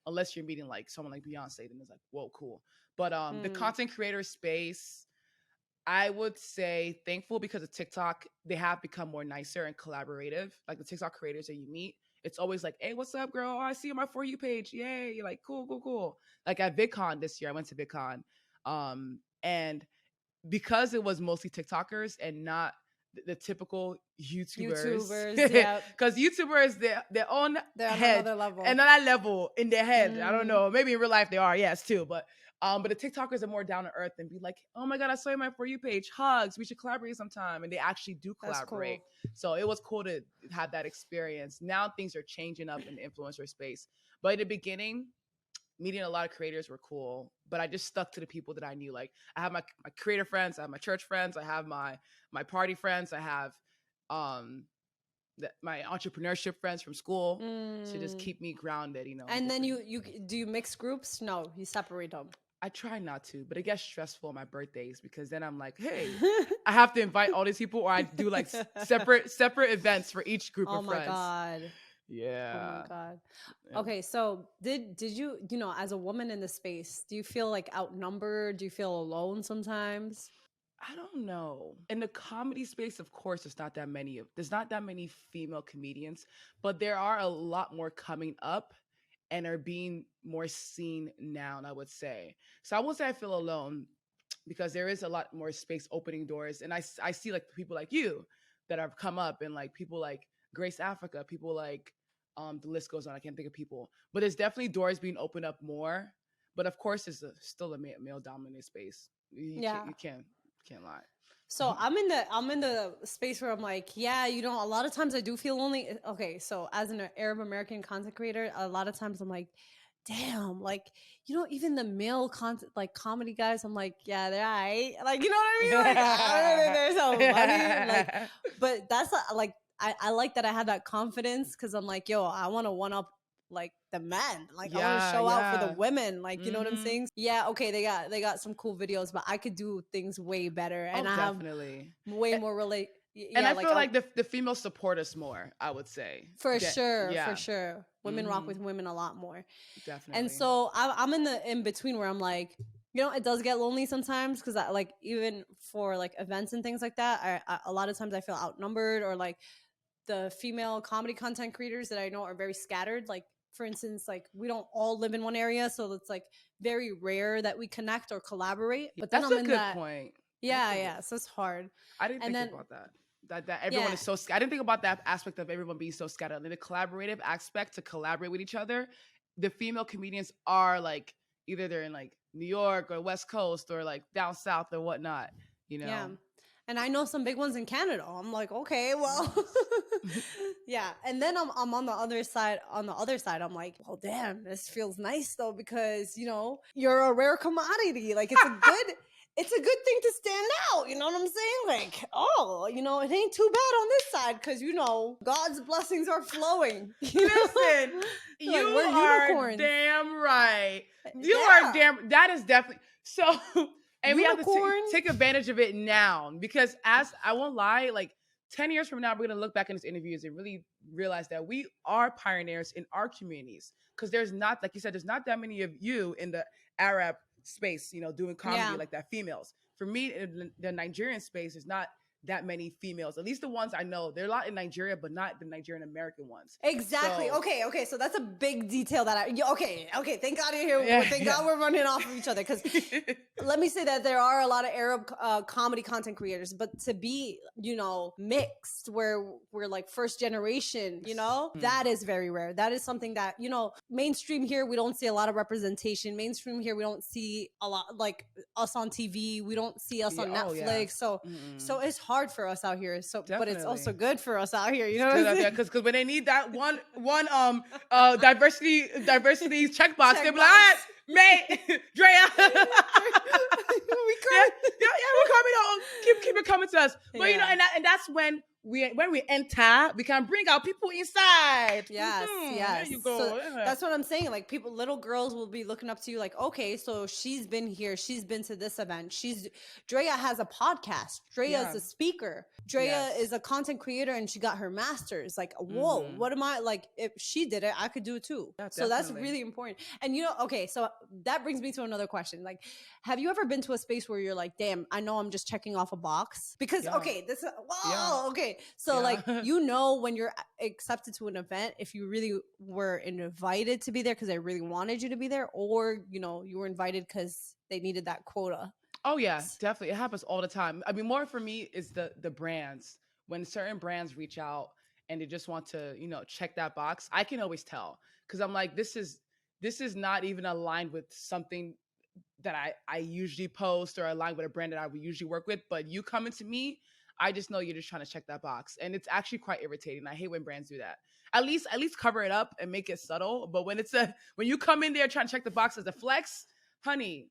Unless you're meeting like someone like Beyonce, then it's like, whoa, cool. But the content creator space, I would say thankful because of TikTok, they have become more nicer and collaborative. Like the TikTok creators that you meet, it's always like, hey, what's up, girl? Oh, I see you on my For You page. Yay. You're like, cool. Like at VidCon this year, I went to VidCon. And because it was mostly TikTokers and not the typical YouTubers. Yeah. Because YouTubers, they're on head. Another level. And on that level in their head. I don't know. Maybe in real life they are, yes, too. But the TikTokers are more down to earth and be like, oh my God, I saw you on my For You page. Hugs. We should collaborate sometime. And they actually do collaborate. Cool. So it was cool to have that experience. Now things are changing up in the influencer space. But in the beginning, meeting a lot of creators were cool. But I just stuck to the people that I knew. Like I have my creator friends. I have my church friends. I have my party friends. I have my entrepreneurship friends from school to just keep me grounded, And then you do you mix groups? No, you separate them. I try not to, but it gets stressful on my birthdays because then I'm like, hey, I have to invite all these people, or I do like separate events for each group Oh of my friends. God. Yeah. Oh my God. Yeah. Okay, so did you, as a woman in the space, do you feel like outnumbered? Do you feel alone sometimes? I don't know. In the comedy space, of course, there's not that many female comedians, but there are a lot more coming up and are being more seen now, I would say. So I won't say I feel alone because there is a lot more space opening doors. And I see like people like you that have come up, and like people like Grace Africa, people like, the list goes on. I can't think of people, but there's definitely doors being opened up more. But of course, it's still a male dominated space. You can't lie. So I'm in the space where I'm like, yeah, a lot of times I do feel lonely. Okay, so as an Arab American content creator, a lot of times I'm like, damn, like, even the male content, like comedy guys, I'm like, yeah, they're all right. Like, you know what I mean? Like, I don't think they're so funny. Like, but that's like, I like that I have that confidence because I'm like, yo, I want to one up like the men. Like, I want to show out for the women. Like, you know what I'm saying? Yeah, okay, they got some cool videos, but I could do things way better. And I definitely have way more and I feel like the females support us more, I would say. For sure. Women rock with women a lot more. Definitely. And so I'm in between where I'm like, it does get lonely sometimes because I like, even for like events and things like that, I a lot of times I feel outnumbered, or like the female comedy content creators that I know are very scattered. Like, for instance, like we don't all live in one area, so it's like very rare that we connect or collaborate. But then that's I'm a in good that point. Yeah, so it's hard. I didn't think about that. That everyone is so. I didn't think about that aspect of everyone being so scattered. And the collaborative aspect to collaborate with each other, the female comedians are like either they're in like New York or West Coast or like down south or whatnot. Yeah. And I know some big ones in Canada. I'm like, okay, well, yeah. And then I'm on the other side. On the other side, I'm like, well, damn, this feels nice though, because you're a rare commodity. Like, it's a good thing to stand out. You know what I'm saying? Like, oh, it ain't too bad on this side because God's blessings are flowing. Listen, you we're are unicorns. Damn right. You are damn. That is definitely so. And Unicorn. we have to take advantage of it now, because as I won't lie, like 10 years from now, we're going to look back in these interviews and really realize that we are pioneers in our communities. Because there's not, like you said, there's not that many of you in the Arab space, doing comedy like that, females. For me, in the Nigerian space, there's not that many females. At least the ones I know. There are a lot in Nigeria, but not the Nigerian American ones. Exactly. So, okay. So that's a big detail that okay. Thank God you're here. Yeah, thank God we're running off of each other. Because let me say that there are a lot of Arab comedy content creators, but to be, mixed, where we're like first generation, that is very rare. That is something that, mainstream here, we don't see a lot of representation. Mainstream here, we don't see a lot, like us on TV. We don't see us on Netflix. So it's hard for us out here. So, Definitely. But it's also good for us out here. You know what I'm saying? Because when they need that one diversity checkbox, they're like, all right, mate, Drea. we're coming on. Keep it coming to us. But and that's when we enter, we can bring our people inside. Yes. There you go. So that's what I'm saying. Like, little girls will be looking up to you like, okay, so she's been here. She's been to this event. Drea has a podcast. Drea is a speaker. Drea is a content creator, and she got her master's. Like, whoa, what am I, like, if she did it, I could do it too. Yeah, so that's really important. And okay, so that brings me to another question. Like, have you ever been to a space where you're like, damn, I know I'm just checking off a box? Because, okay, okay. So like, when you're accepted to an event, if you really were invited to be there because they really wanted you to be there, or, you were invited because they needed that quota. Oh yeah, definitely. It happens all the time. I mean, more for me is the brands. When certain brands reach out and they just want to, check that box, I can always tell, because I'm like, this is not even aligned with something that I usually post, or aligned with a brand that I would usually work with. But you coming to me, I just know you're just trying to check that box. And it's actually quite irritating. I hate when brands do that. At least cover it up and make it subtle. But when when you come in there trying to check the box as a flex, honey,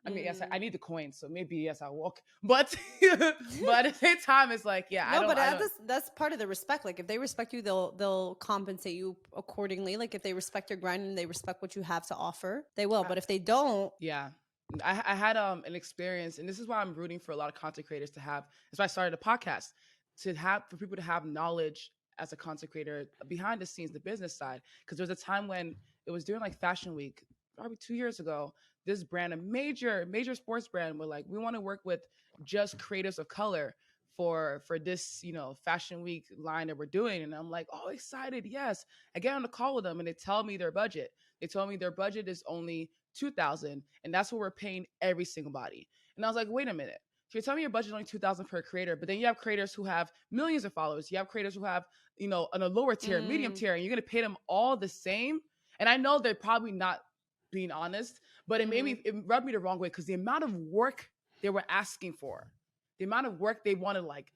I mean, yes, I need the coin, so maybe yes, I'll walk. But but at the same time, it's like, that's part of the respect. Like, if they respect you, they'll compensate you accordingly. Like, if they respect your grind and they respect what you have to offer, they will. But if they don't, I had an experience, and this is why I'm rooting for a lot of content creators to have. That's why I started a podcast, for people to have knowledge as a content creator behind the scenes, the business side. Because there was a time when it was during like Fashion Week, probably 2 years ago. This brand, a major sports brand, were like, we want to work with just creators of color for this, Fashion Week line that we're doing. And I'm like, oh, excited, yes. I get on the call with them, and they tell me their budget. They told me their budget is only 2,000, and that's what we're paying every single body. And I was like, wait a minute. So you're telling me your budget is only 2,000 per creator, but then you have creators who have millions of followers. You have creators who have, on a lower tier, medium tier, and you're going to pay them all the same. And I know they're probably not being honest, but it rubbed me the wrong way, because the amount of work they were asking for, the amount of work they wanted, like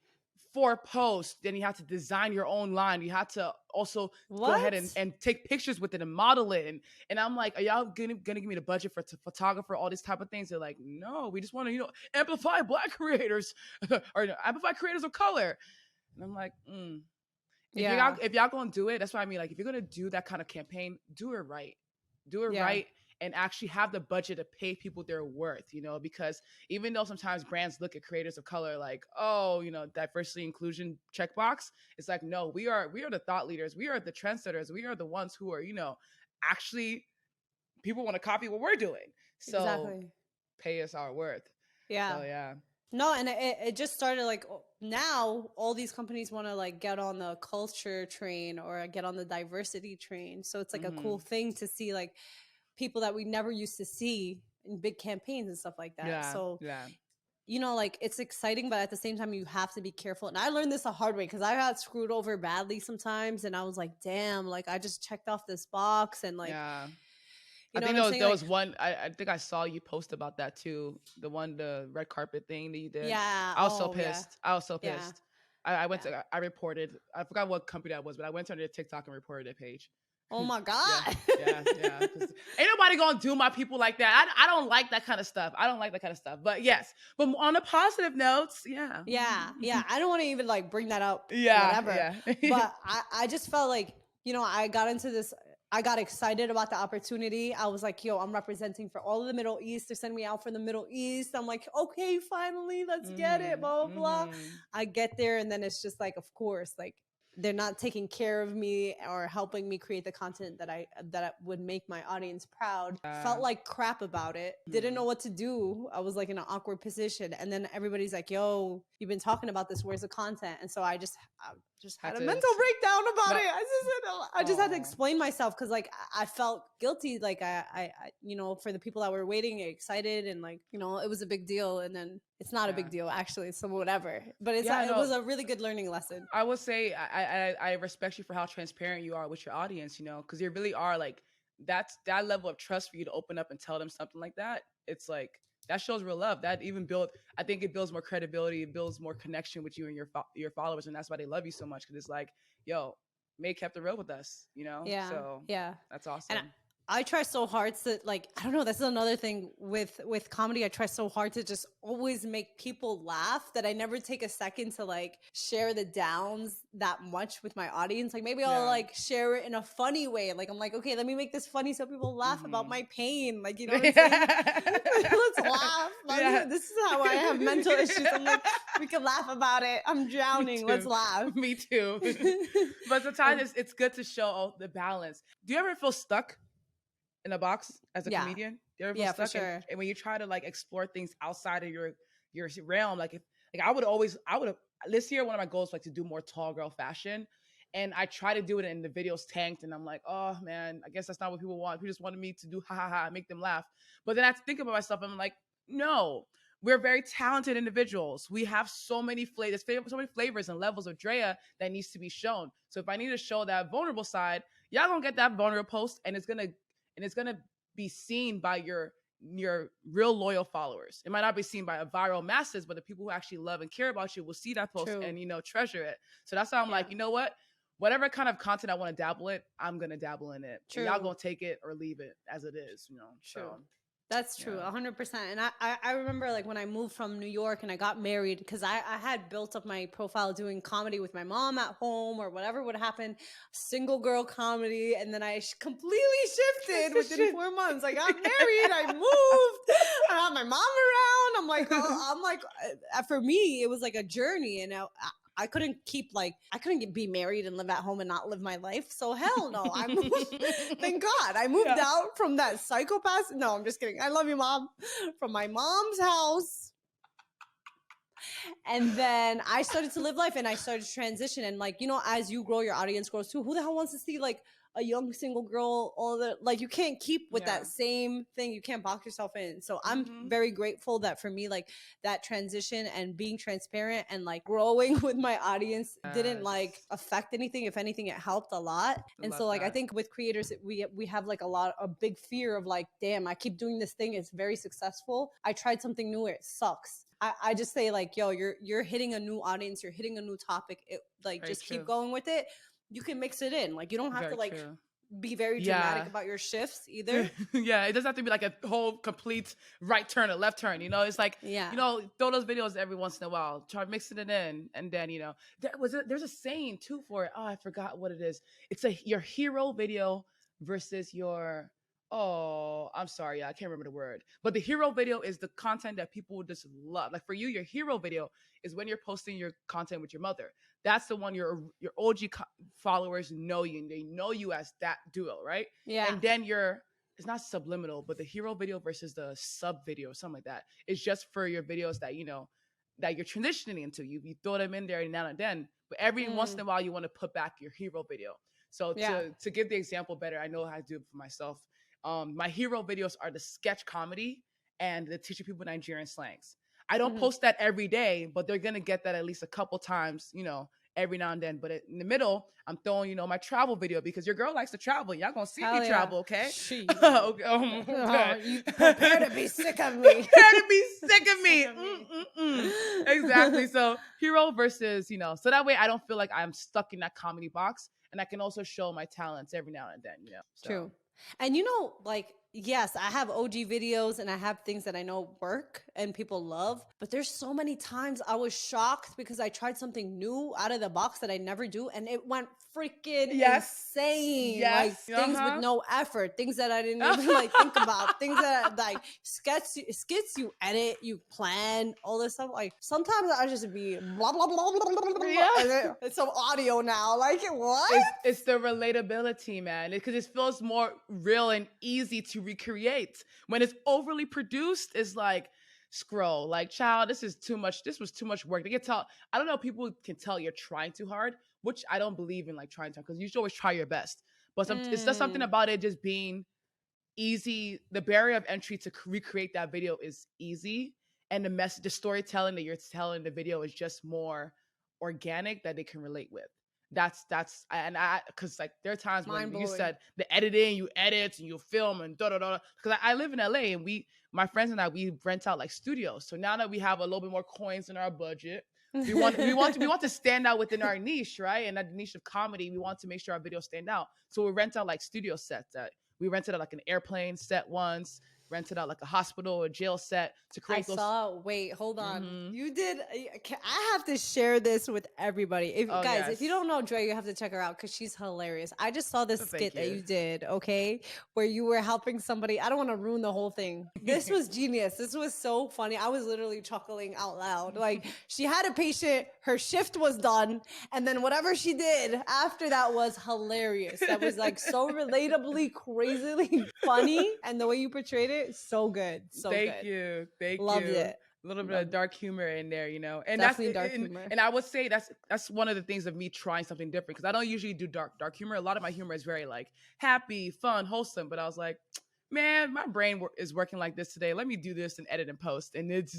4 posts, then you have to design your own line. You have to also go ahead and take pictures with it and model it. And I'm like, are y'all gonna give me the budget for photographer, all these type of things? They're like, no, we just want to, amplify Black creators or amplify creators of color. And I'm like, if y'all gonna do it, that's what I mean. Like, if you're gonna do that kind of campaign, do it right. Do it right. And actually have the budget to pay people their worth, because even though sometimes brands look at creators of color like, oh, diversity, inclusion checkbox, it's like, no, we are the thought leaders. We are the trendsetters. We are the ones who are, actually people want to copy what we're doing. So pay us our worth. Yeah. So, yeah. No, and it just started like now all these companies want to like get on the culture train or get on the diversity train. So it's like a cool thing to see like people that we never used to see in big campaigns and stuff like that. Yeah, so yeah. Like it's exciting, but at the same time you have to be careful. And I learned this the hard way, because I got screwed over badly sometimes, and I was like, damn, like I just checked off this box, and like I think there was one, I think I saw you post about that too, the red carpet thing that you did. I was so pissed. I was so pissed. I went to, I reported, I forgot what company that was, but I went to their TikTok and reported their page. Oh my God. Yeah. Ain't nobody gonna do my people like that. I don't like that kind of stuff. But yes. But on a positive notes, yeah. I don't want to even like bring that up. Yeah. Whatever. Yeah. But I just felt like, I got into this. I got excited about the opportunity. I was like, yo, I'm representing for all of the Middle East. They're sending me out for the Middle East. I'm like, okay, finally, let's get it, blah, blah, blah. I get there, and then it's just like, of course, like, they're not taking care of me or helping me create the content that would make my audience proud. Felt like crap about it. Didn't know what to do. I was like in an awkward position. And then everybody's like, yo, you've been talking about this. Where's the content? And so I just had a mental breakdown about it. I just had to explain myself, because like I felt guilty. Like I for the people that were waiting, excited, and like, it was a big deal. And then it's not a big deal actually. So whatever. But it was a really good learning lesson. I would say I respect you for how transparent you are with your audience, because you really are like, that level of trust for you to open up and tell them something like that. It's like, that shows real love. That even I think it builds more credibility. It builds more connection with you and your followers. And that's why they love you so much. Cause it's like, yo, May kept it real with us, Yeah. So yeah, that's awesome. And I try so hard to like, I don't know, that's another thing with comedy. I try so hard to just always make people laugh that I never take a second to like share the downs that much with my audience. Like maybe I'll like share it in a funny way. Like I'm like, okay, let me make this funny so people laugh about my pain. Like, you know what I'm saying? Let's laugh. Like, this is how I have mental issues. I'm like, we can laugh about it. I'm drowning. Let's laugh. Me too. But sometimes it's good to show the balance. Do you ever feel stuck in a box as a comedian? You ever feel stuck? For sure. And when you try to like explore things outside of your realm, like this year one of my goals was like to do more tall girl fashion, and I try to do it and the videos tanked, and I'm like, oh man, I guess that's not what people want. People just wanted me to do ha ha ha, make them laugh. But then I have to think about myself, and I'm like, no, we're very talented individuals. We have so many flavors, so many flavors and levels of Drea that needs to be shown. So if I need to show that vulnerable side, y'all gonna get that vulnerable post, and it's gonna be seen by your real loyal followers. It might not be seen by a viral masses, but the people who actually love and care about you will see that post and treasure it. So that's how I'm like, you know what? Whatever kind of content I want to dabble in, I'm gonna dabble in it. And y'all gonna take it or leave it as it is, True. So That's true, 100%. And I remember like when I moved from New York and I got married, because I had built up my profile doing comedy with my mom at home or whatever would happen, single girl comedy. And then I completely shifted within 4 months. I got married, I moved, I had my mom around. I'm like, for me, it was like a journey. And I couldn't be married and live at home and not live my life. So hell no. I moved. Thank God. I moved out from that psychopath. No, I'm just kidding. I love you, Mom. From my mom's house. And then I started to live life and I started to transition. And like, as you grow, your audience grows too. Who the hell wants to see like a young single girl, you can't keep with that same thing. You can't box yourself in. So I'm very grateful that for me, like that transition and being transparent and like growing with my audience didn't like affect anything. If anything, it helped a lot. And so like, I think with creators, we have like a big fear of like, damn, I keep doing this thing. It's very successful. I tried something new. It sucks. I just say like, yo, you're hitting a new audience. You're hitting a new topic. Just keep going with it. You can mix it in. Like, you don't have to like be very dramatic about your shifts either. It doesn't have to be like a whole complete right turn or left turn. It's like, throw those videos every once in a while. Try mixing it in. And then, there's a saying too for it. Oh, I forgot what it is. It's your hero video versus your, I'm sorry. I can't remember the word. But the hero video is the content that people would just love. Like for you, your hero video is when you're posting your content with your mother. That's the one your OG followers know you. And they know you as that duo, right? Yeah. And then it's not subliminal, but the hero video versus the sub video or something like that. It's just for your videos that, that you're transitioning into. You throw them in there now and then. But every once in a while, you want to put back your hero video. So to give the example better, I know how to do it for myself. My hero videos are the sketch comedy and the teaching people Nigerian slangs. I don't post that every day, but they're going to get that at least a couple times, every now and then. But in the middle, I'm throwing, my travel video because your girl likes to travel. Y'all going to see me travel, okay? Okay. You prepare to be sick of me. Prepare to be sick of me. Exactly. So hero versus, so that way I don't feel like I'm stuck in that comedy box. And I can also show my talents every now and then, So. True. And yes, I have OG videos and I have things that I know work and people love, but there's so many times I was shocked because I tried something new out of the box that I never do and it went freaking insane. Like things with no effort, things that I didn't even like think about, things that like skits you edit, you plan, all this stuff. Like sometimes I just be blah blah blah blah blah blah. And it's some audio now. Like what? It's the relatability, man, because it feels more real and easy to recreate. When it's overly produced, it's like scroll, like, child, this was too much work. They can tell. I don't know, people can tell you're trying too hard, which I don't believe in, like trying to, because you should always try your best. But it's just something about it just being easy. The barrier of entry to recreate that video is easy, and the storytelling that you're telling in the video is just more organic that they can relate with. That's because like there are times when you said the editing, you edit and you film and because I live in LA and my friends and we rent out like studios. So now that we have a little bit more coins in our budget, we want to stand out within our niche, right? And that niche of comedy, we want to make sure our videos stand out. So we rent out like studio sets. We rented out like an airplane set once. Rented out like a hospital or jail set to create wait, hold on. You did. I have to share this with everybody. If you don't know Dre, you have to check her out because she's hilarious. I just saw this skit that you did, okay? Where you were helping somebody. I don't want to ruin the whole thing. This was genius. This was so funny. I was literally chuckling out loud. Like she had a patient, her shift was done. And then whatever she did after that was hilarious. That was like so relatably, crazily funny. And the way you portrayed it, so good. Thank you. Loved it. A little bit of dark humor in there, and definitely dark humor. And I would say that's one of the things of me trying something different, because I don't usually do dark humor. A lot of my humor is very like happy, fun, wholesome. But I was like, man, my brain is working like this today. Let me do this and edit and post. And it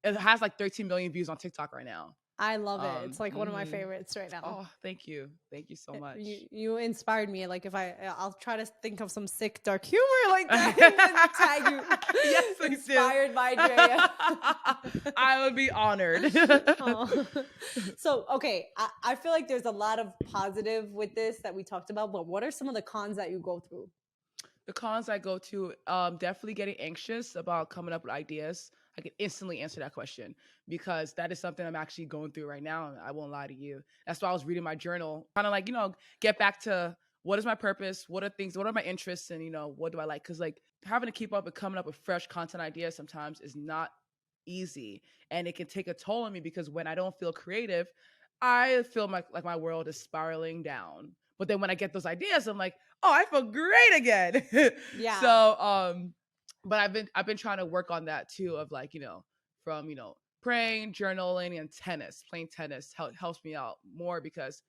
has like 13 million views on TikTok right now. I love it. It's like one of my favorites right now. Oh, thank you so much. You inspired me. Like if I'll try to think of some sick dark humor like that and tag you. Yes, inspired by Drea. I would be honored. So okay, I feel like there's a lot of positive with this that we talked about, but what are some of the cons that you go through? The cons I go to, definitely getting anxious about coming up with ideas. I can instantly answer that question because that is something I'm actually going through right now. And I won't lie to you. That's why I was reading my journal, kind of like, get back to what is my purpose? What are my interests? And, what do I like? Because like having to keep up and coming up with fresh content ideas sometimes is not easy. And it can take a toll on me because when I don't feel creative, I feel like my world is spiraling down. But then when I get those ideas, I'm like, oh, I feel great again. Yeah. So, but I've been trying to work on that too, of like, from, praying, journaling, and tennis. Playing tennis helps me out more because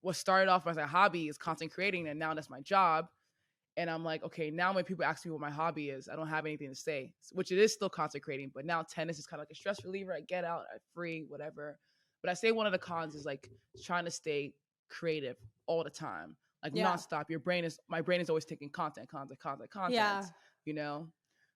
what started off as a hobby is content creating, and now that's my job. And I'm like, okay, now when people ask me what my hobby is, I don't have anything to say, which it is still content creating, but now tennis is kind of like a stress reliever. I get out, I free, whatever. But I say one of the cons is like trying to stay creative all the time, like nonstop. My brain is always thinking content. Yeah.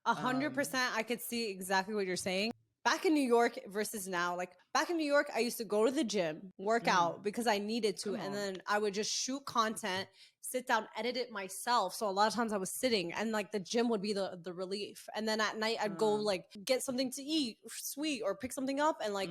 100%. I could see exactly what you're saying. Back in New York versus now, like back in New York, I used to go to the gym, work out because I needed to. And then I would just shoot content, sit down, edit it myself. So a lot of times I was sitting and like the gym would be the relief. And then at night I'd go like get something to eat, sweet, or pick something up and like,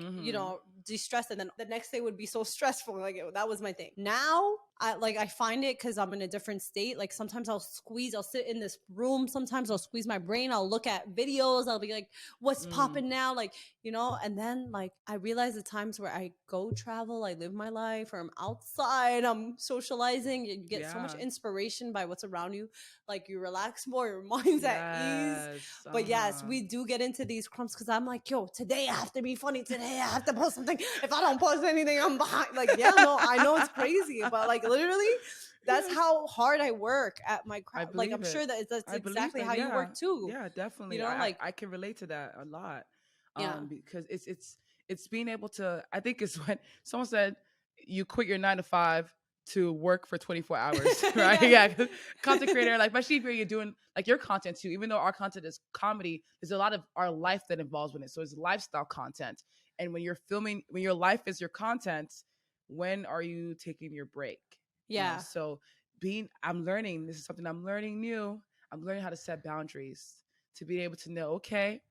de-stress. And then the next day would be so stressful. Like that was my thing. Now I find it because I'm in a different state. Like sometimes I'll sit in this room. Sometimes I'll squeeze my brain. I'll look at videos. I'll be like, what's popping now? Like, and then like I realize the times where I go travel, I live my life, or I'm outside, I'm socializing. You get so much inspiration by what's around you. Like you relax more, your mind's at ease. But yes, we do get into these crumbs because I'm like, yo, today I have to be funny. Today I have to post something. If I don't post anything, I'm behind. Like, I know it's crazy, but like literally, that's how hard I work at my craft. Like, I'm sure that's exactly how you work too. Yeah, definitely. I can relate to that a lot. Because it's being able to, I think it's when someone said you quit your 9 to 5 to work for 24 hours, right? Yeah. Content creator, like especially if you're doing like your content too, even though our content is comedy, there's a lot of our life that involves with it. So it's lifestyle content. And when you're filming, when your life is your content, when are you taking your break? Yeah. So I'm learning, this is something I'm learning new. I'm learning how to set boundaries to be able to know, okay,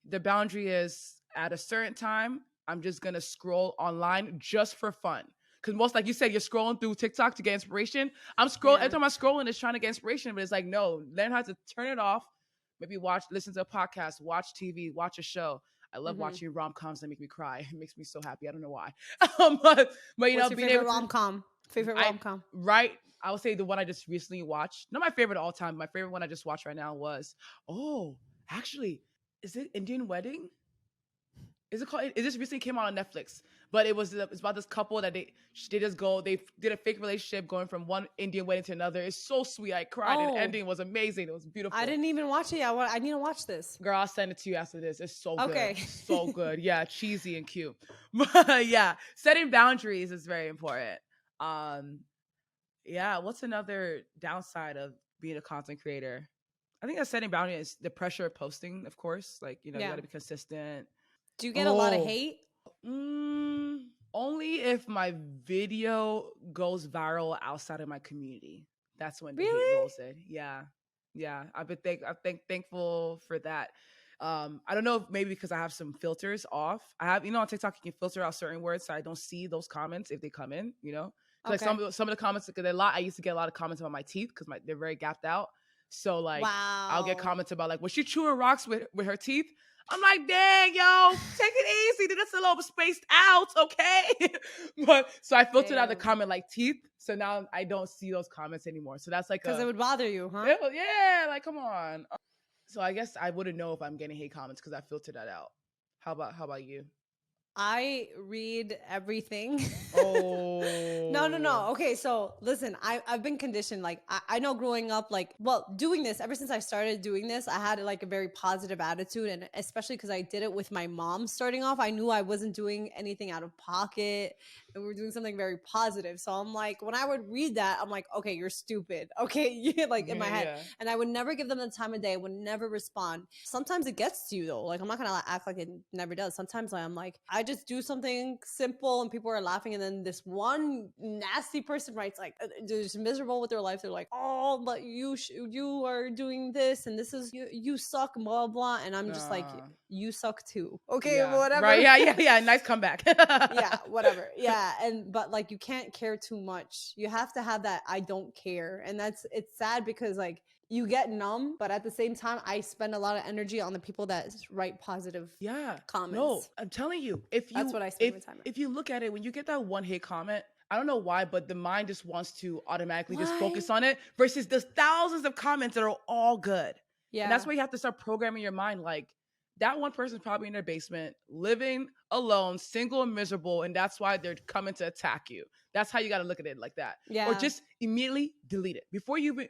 the boundary is at a certain time, I'm just going to scroll online just for fun. Because most, like you said, you're scrolling through TikTok to get inspiration. I'm scrolling, every time I'm scrolling, it's trying to get inspiration, but it's like, no, learn how to turn it off. Maybe listen to a podcast, watch TV, watch a show. I love watching rom-coms that make me cry. It makes me so happy. I don't know why. But what's your favorite rom-com? Right. I would say the one I just recently watched. Not my favorite of all time. My favorite one I just watched right now was, actually, is it Indian Wedding? Is it called? It just recently came out on Netflix. But it's about this couple that they did a fake relationship going from one Indian wedding to another. It's so sweet. I cried. And the ending was amazing. It was beautiful. I didn't even watch it yet. I need to watch this. Girl, I'll send it to you after this. It's so good. So good. Yeah, cheesy and cute. But yeah, setting boundaries is very important. Yeah, what's another downside of being a content creator? I think that setting boundaries is the pressure of posting, of course. Like, you got to be consistent. Do you get a lot of hate? Only if my video goes viral outside of my community. That's when the hate rolls in. Yeah. I've been thankful for that. I don't know if maybe because I have some filters off. I have, on TikTok, you can filter out certain words so I don't see those comments if they come in, Like some of the comments, I used to get a lot of comments about my teeth because they're very gapped out. So like, I'll get comments about like, was she chewing rocks with her teeth? I'm like, dang, yo, take it easy. That's a little spaced out, okay? But so I filtered out the comment like teeth. So now I don't see those comments anymore. So that's like because it would bother you, huh? Yeah, like come on. So I guess I wouldn't know if I'm getting hate comments because I filtered that out. How about you? I read everything. Oh. No. Okay, so listen, I've been conditioned. Like, I know growing up, like, well, doing this, ever since I started doing this, I had like a very positive attitude. And especially because I did it with my mom starting off, I knew I wasn't doing anything out of pocket. And we were doing something very positive. So I'm like, when I would read that, I'm like, okay, you're stupid. Okay, like in my head. Yeah. And I would never give them the time of day. I would never respond. Sometimes it gets to you though. Like, I'm not going to act like it never does. Sometimes I'm like, I I just do something simple and people are laughing, and then this one nasty person writes like they're just miserable with their life. They're like, oh, but you are doing this and this is you suck, blah blah, and I'm just like, you suck too. Okay, whatever. Right? Yeah. Nice comeback. Yeah, whatever. Yeah, but like you can't care too much. You have to have that I don't care, and it's sad because like you get numb, but at the same time, I spend a lot of energy on the people that write positive comments. No, I'm telling you, that's what I spend my time on. If you look at it, when you get that one hate comment, I don't know why, but the mind just wants to automatically just focus on it versus the thousands of comments that are all good. Yeah. And that's why you have to start programming your mind. Like that one person's probably in their basement, living alone, single and miserable. And that's why they're coming to attack you. That's how you got to look at it like that. Yeah. Or just immediately delete it.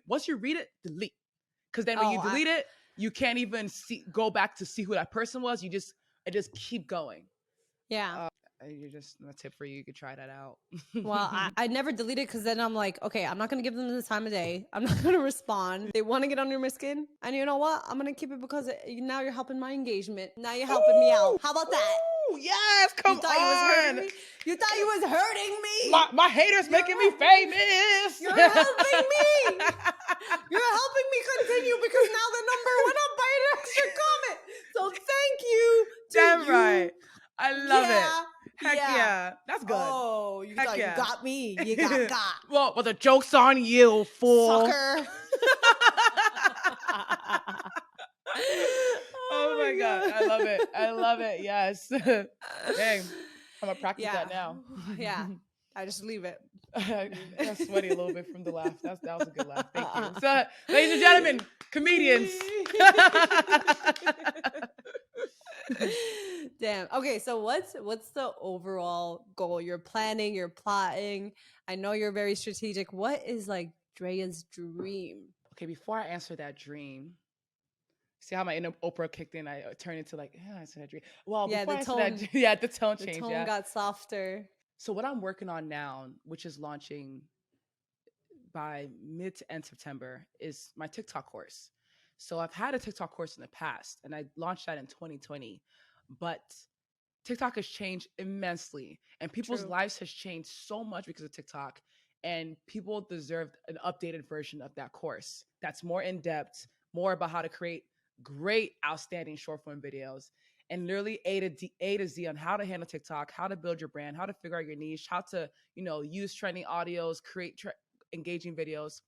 Once you read it, delete. Because then when you delete it, you can't even go back to see who that person was. It just keep going. Yeah. That's a tip for you. You could try that out. Well, I never delete it because then I'm like, okay, I'm not going to give them the time of day. I'm not going to respond. They want to get under my skin. And you know what? I'm going to keep it because now you're helping my engagement. Now you're helping me out. How about that? Yes, come on. You thought you was hurting me? My haters making me famous. You're helping me. You're helping me continue because now the number went up by an extra comment. So thank you to Damn you. Right. I love it. Heck yeah. That's good. Oh, you thought you got me. You got. Well, the joke's on you, fool. Sucker. Oh my God. I love it. Yes. Dang. I'm going to practice that now. Yeah. I just leave it. I'm sweaty a little bit from the laugh. That was a good laugh. Thank you. So, ladies and gentlemen, comedians. Damn. Okay, so what's the overall goal? You're planning, you're plotting. I know you're very strategic. What is like Drea's dream? Okay, before I answer that dream, see how my inner Oprah kicked in? I turned into like, I said that dream. Well, yeah, before the I tone, answer that, the tone changed. The tone got softer. So what I'm working on now, which is launching by mid to end September, is my TikTok course. So I've had a TikTok course in the past, and I launched that in 2020. But TikTok has changed immensely, and people's lives has changed so much because of TikTok. And people deserve an updated version of that course that's more in depth, more about how to create great, outstanding short form videos, and literally A to Z on how to handle TikTok, how to build your brand, how to figure out your niche, how to use trending audios, create engaging videos.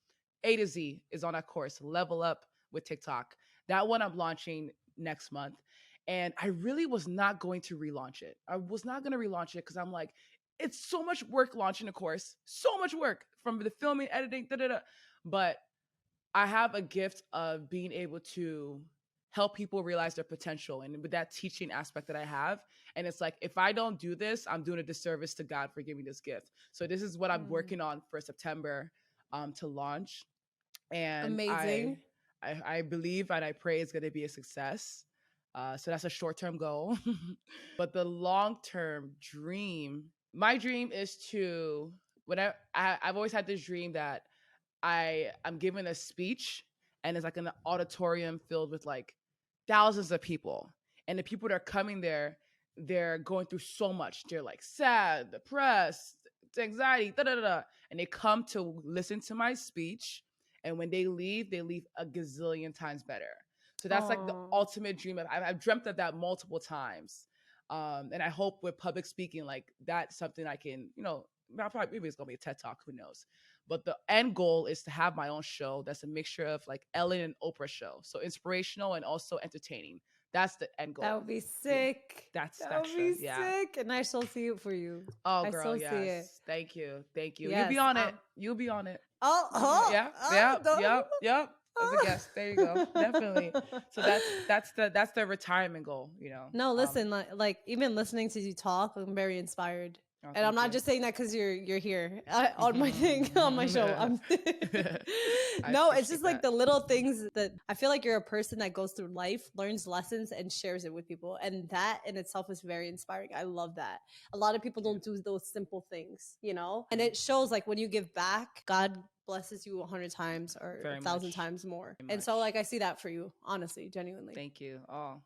A to Z is on that course. Level up with TikTok. That one I'm launching next month. And I really was not going to relaunch it. I was not going to relaunch it because I'm like, it's so much work launching a course. So much work from the filming, editing, But I have a gift of being able to help people realize their potential. And with that teaching aspect that I have, and it's like, if I don't do this, I'm doing a disservice to God for giving me this gift. So this is what I'm working on for September to launch. And amazing. I believe and I pray it's going to be a success. So that's a short-term goal. But the long-term dream, my dream is to, I've always had this dream that I'm giving a speech and it's like an auditorium filled with like thousands of people. And the people that are coming there, they're going through so much. They're like sad, depressed, anxiety, and they come to listen to my speech. And when they leave a gazillion times better. So that's like the ultimate dream. I've dreamt of that multiple times. And I hope with public speaking, like that's something I can, maybe it's going to be a TED Talk, who knows. But the end goal is to have my own show that's a mixture of like Ellen and Oprah show. So inspirational and also entertaining. That's the end goal. That would be sick. That would be sick. And I shall see it for you. Oh, girl, yes. See it. Thank you. Yes, you'll be on it. Yep. As a guest. There you go. Definitely. So that's the retirement goal, No, listen, like even listening to you talk, I'm very inspired. And I'm not just saying that because you're here on my thing, on my show. No, it's just like the little things that I feel like you're a person that goes through life, learns lessons, and shares it with people. And that in itself is very inspiring. I love that. A lot of people don't do those simple things, And it shows like when you give back, God blesses you 100 times or 1,000 times more. And so like I see that for you, honestly, genuinely. Thank you. Oh,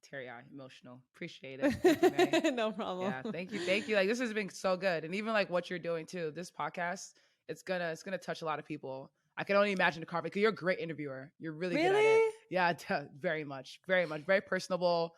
Teary-eyed, emotional. Appreciate it. Thank you, May. No problem. Yeah, thank you, thank you. Like, this has been so good, and even like what you're doing too. This podcast, it's gonna touch a lot of people. I can only imagine the car because you're a great interviewer. You're really good at it. Yeah, very much, very personable.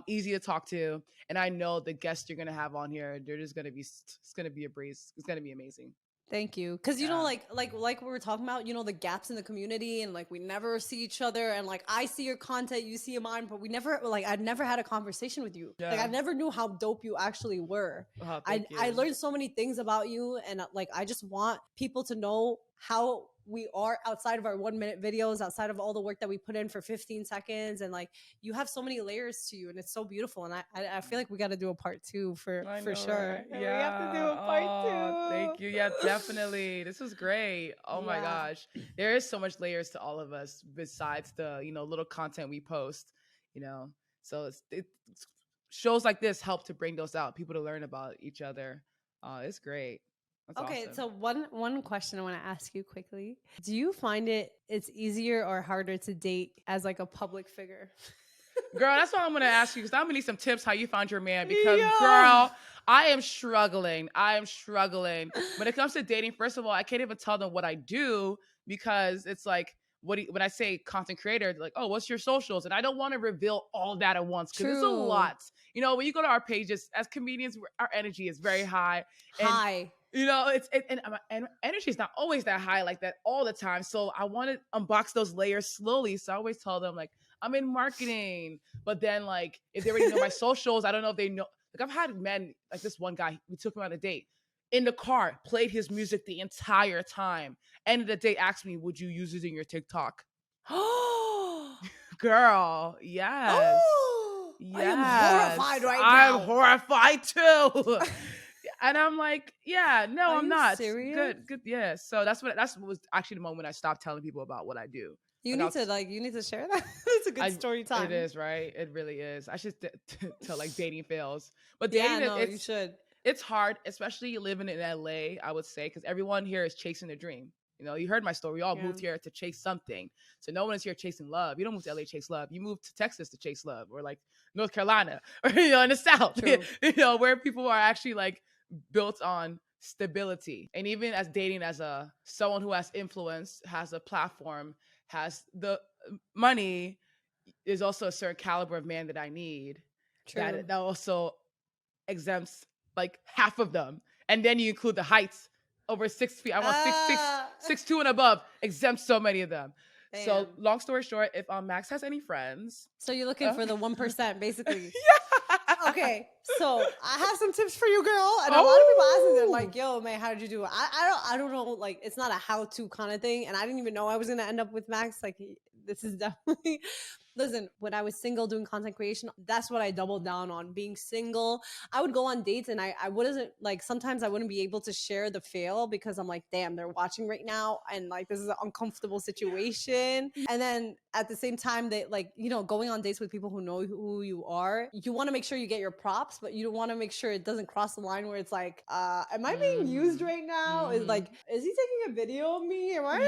Easy to talk to, and I know the guests you're gonna have on here, they're just gonna be. It's gonna be a breeze. It's gonna be amazing. Thank you. Cause you know, like we were talking about, you know, the gaps in the community and like we never see each other and like I see your content, you see mine, but we never I'd never had a conversation with you. Yeah. Like I never knew how dope you actually were. Oh, I learned so many things about you and like I just want people to know how we are outside of our 1 minute videos, outside of all the work that we put in for 15 seconds. And like, you have so many layers to you and it's so beautiful. And I feel like we got to do a part 2 for sure. Right? Yeah. We have to do a part 2. Thank you. Yeah, definitely. This was great. Oh my gosh. There is so much layers to all of us besides the, you know, little content we post, you know, so it's shows like this help to bring those out, people to learn about each other. It's great. That's okay, awesome. So one question I want to ask you quickly. Do you find it's easier or harder to date as like a public figure? Girl, that's what I'm going to ask you because I'm going to need some tips how you found your man because, girl, I am struggling. When it comes to dating, first of all, I can't even tell them what I do because it's like, when I say content creator, they're like, oh, what's your socials? And I don't want to reveal all that at once because it's a lot. You know, when you go to our pages, as comedians, our energy is very high. And, you know, and energy is not always that high like that all the time. So I want to unbox those layers slowly. So I always tell them like, I'm in marketing. But then like, if they already know my socials, I don't know if they know. Like I've had men, like this one guy, we took him on a date. In the car, played his music the entire time. End of the day, asked me, would you use it in your TikTok? Girl, yes. Yes. I am horrified right now. I'm horrified too. And I'm like, yeah, no, I'm not. Serious? Good. Yeah. So that was actually the moment I stopped telling people about what I do. You need to share that. It's a good story time. It is, right? It really is. I should tell like dating fails. But dating, you should. It's hard, especially living in LA, I would say, because everyone here is chasing a dream. You know, you heard my story. We all moved here to chase something. So no one is here chasing love. You don't move to LA to chase love. You move to Texas to chase love, or like North Carolina, or, you know, in the South, you know, where people are actually like built on stability. And even as dating as someone who has influence, has a platform, has the money, is also a certain caliber of man that I need. That also exempts like half of them. And then you include the heights over 6 feet. I want 6'2" and above, exempt so many of them. Damn. So long story short, if Max has any friends. So you're looking for the 1%, basically. Yeah. Okay. So I have some tips for you, girl. And a lot of people ask me, they're like, yo, man, how did you do it? I don't know. Like, it's not a how-to kind of thing. And I didn't even know I was going to end up with Max. Like, this is definitely... Listen, when I was single doing content creation, that's what I doubled down on, being single. I would go on dates and I wasn't like, sometimes I wouldn't be able to share the fail because I'm like, damn, they're watching right now. And like, this is an uncomfortable situation. And then at the same time, they like, you know, going on dates with people who know who you are, you want to make sure you get your props, but you don't want to make sure it doesn't cross the line where it's like, am I being used right now? Is like, is he taking a video of me? What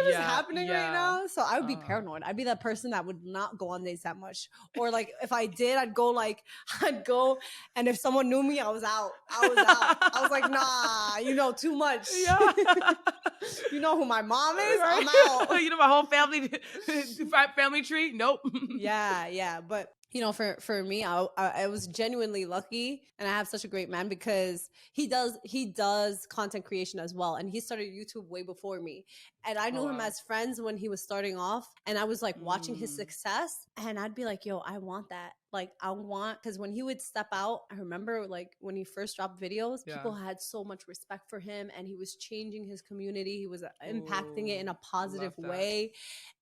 is happening right now? So I would be paranoid. I'd be that person that would not go on dates that much, or like if I did, I'd go, and if someone knew me, I was out. I was like, nah, you know too much. Yeah. You know who my mom is? Right? I'm out. You know my whole family tree? Nope. Yeah. But you know, for me, I was genuinely lucky, and I have such a great man because he does content creation as well, and he started YouTube way before me, and I knew him as friends when he was starting off, and I was like watching his success, and I'd be like, yo, I want that. Like, because when he would step out, I remember like when he first dropped videos, people had so much respect for him, and he was changing his community. He was impacting it in a positive way.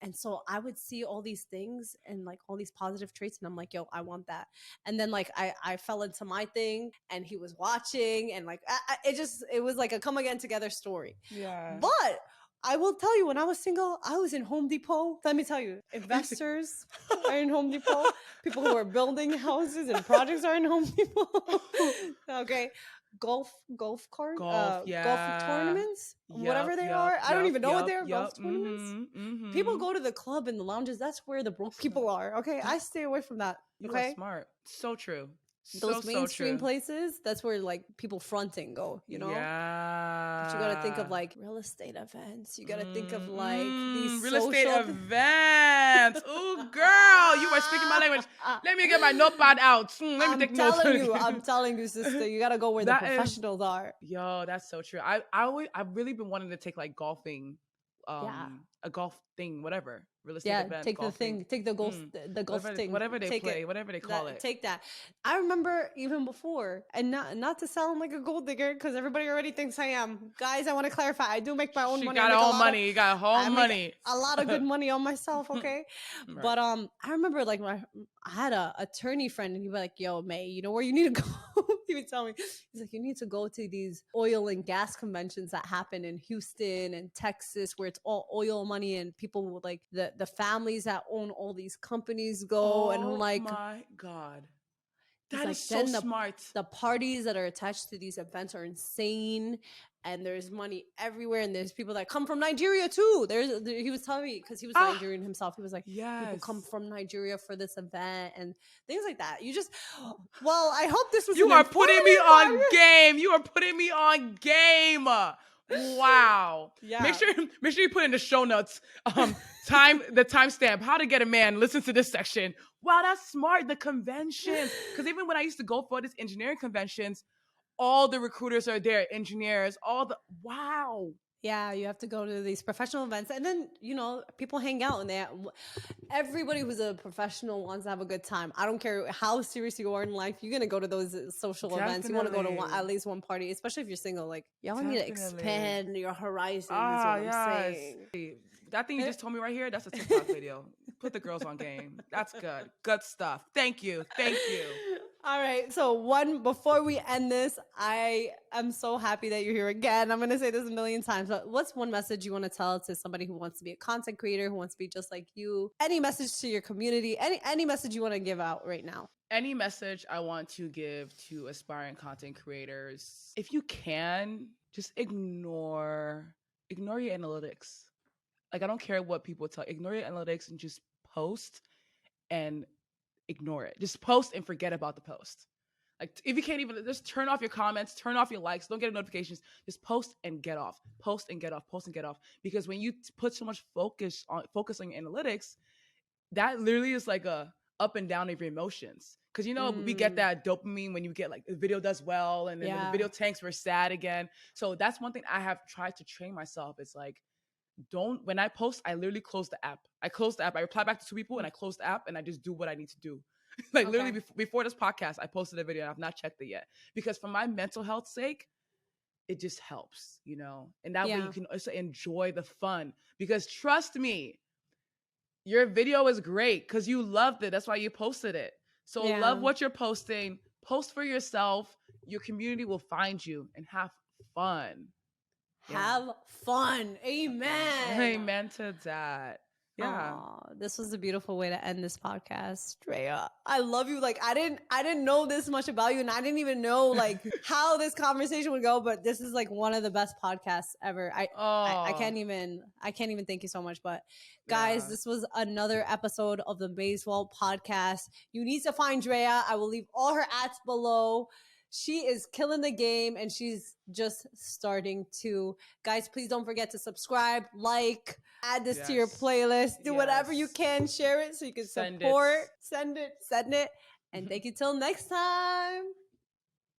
And so I would see all these things and like all these positive traits, and I'm like, yo, I want that. And then like I fell into my thing, and he was watching, and like it was like a come again together story. Yeah. But I will tell you, when I was single, I was in Home Depot. Let me tell you, investors are in Home Depot. People who are building houses and projects are in Home Depot. Okay. golf cart, Golf, golf yeah. tournaments, whatever Yup, they yup, are. I don't yup, even know what they yup, are. Golf yup. tournaments. Mm-hmm. People Mm-hmm. go to the club and the lounges. That's where the broke So people are. Okay, I that stay away from that. you are Okay, smart. So true. those So mainstream true. places. That's where like people fronting go. You know. But you got to think of Yeah. like real estate events. You got to think of like these Real estate social events. Ooh, girl, you are speaking my language. Let me get my notepad out. Let me take notes. I'm telling you, sister, you got to go where the professionals are. Yo, that's so true. I've really been wanting to take like golfing, a golf thing, whatever, real estate event, take golfing. take the golf thing, whatever they take play, it, whatever they call it. Take that. I remember even before, and not to sound like a gold digger because everybody already thinks I am. Guys, I want to clarify, I do make my own money. Got her own money. You got home money. A lot of good money on myself, okay? Right. But I remember like I had a attorney friend, and he'd be like, "Yo, May, you know where you need to go?" He would tell me, he's like, "You need to go to these oil and gas conventions that happen in Houston and Texas, where it's all oil money and people with like the families that own all these companies go." And I'm like, "Oh my God, that like, is so smart." The parties that are attached to these events are insane, and there's money everywhere, and there's people that come from Nigeria too. He was telling me, because he was Nigerian himself, he was like, people come from Nigeria for this event and things like that. Well, I hope this was you are putting me on game. You are putting me on game. Wow. Yeah. Make sure you put in the show notes the timestamp, how to get a man. Listen to this section. Wow, that's smart. The conventions. Because even when I used to go for these engineering conventions, all the recruiters are there, engineers, wow. Yeah, you have to go to these professional events, and then, people hang out, and everybody who's a professional wants to have a good time. I don't care how serious you are in life. You're going to go to those social events. You want to go to at least one party, especially if you're single. Like, y'all need to expand your horizons, is what I'm saying. That thing you just told me right here, that's a TikTok video. Put the girls on game. That's good. Good stuff. Thank you. All right. So before we end this, I am so happy that you're here again. I'm going to say this a million times, but what's one message you want to tell to somebody who wants to be a content creator, who wants to be just like you? Any message to your community? Any message you want to give out right now? Any message I want to give to aspiring content creators, if you can, just ignore your analytics. Like, I don't care what people tell. Ignore your analytics and just post and ignore it. Just post and forget about the post. Like, if you can't even, just turn off your comments, turn off your likes, don't get notifications. Just post and get off. Post and get off. Post and get off. Because when you put so much focus on your analytics, that literally is like a up and down of your emotions. Because, we get that dopamine when you get like the video does well, and then when the video tanks, we're sad again. So that's one thing I have tried to train myself. It's like, when I post, I literally close the app. I reply back to 2 people and I close the app and I just do what I need to do. Like, literally before this podcast, I posted a video and I've not checked it yet, because for my mental health sake, it just helps, and that way you can also enjoy the fun, because trust me, your video is great because you loved it. That's why you posted it. So love what you're posting, post for yourself. Your community will find you, and have fun. Have fun. Amen. Amen to that. Yeah. Aww, this was a beautiful way to end this podcast. Drea, I love you. Like, I didn't know this much about you, and I didn't even know like how this conversation would go, but this is like one of the best podcasts ever. I can't even thank you so much. But guys, this was another episode of the May's Vault podcast. You need to find Drea. I will leave all her ads below. She is killing the game, and she's just starting to. Guys, please don't forget to subscribe, like, add this to your playlist. Do whatever you can. Share it so you can support. Send it. And thank you till next time.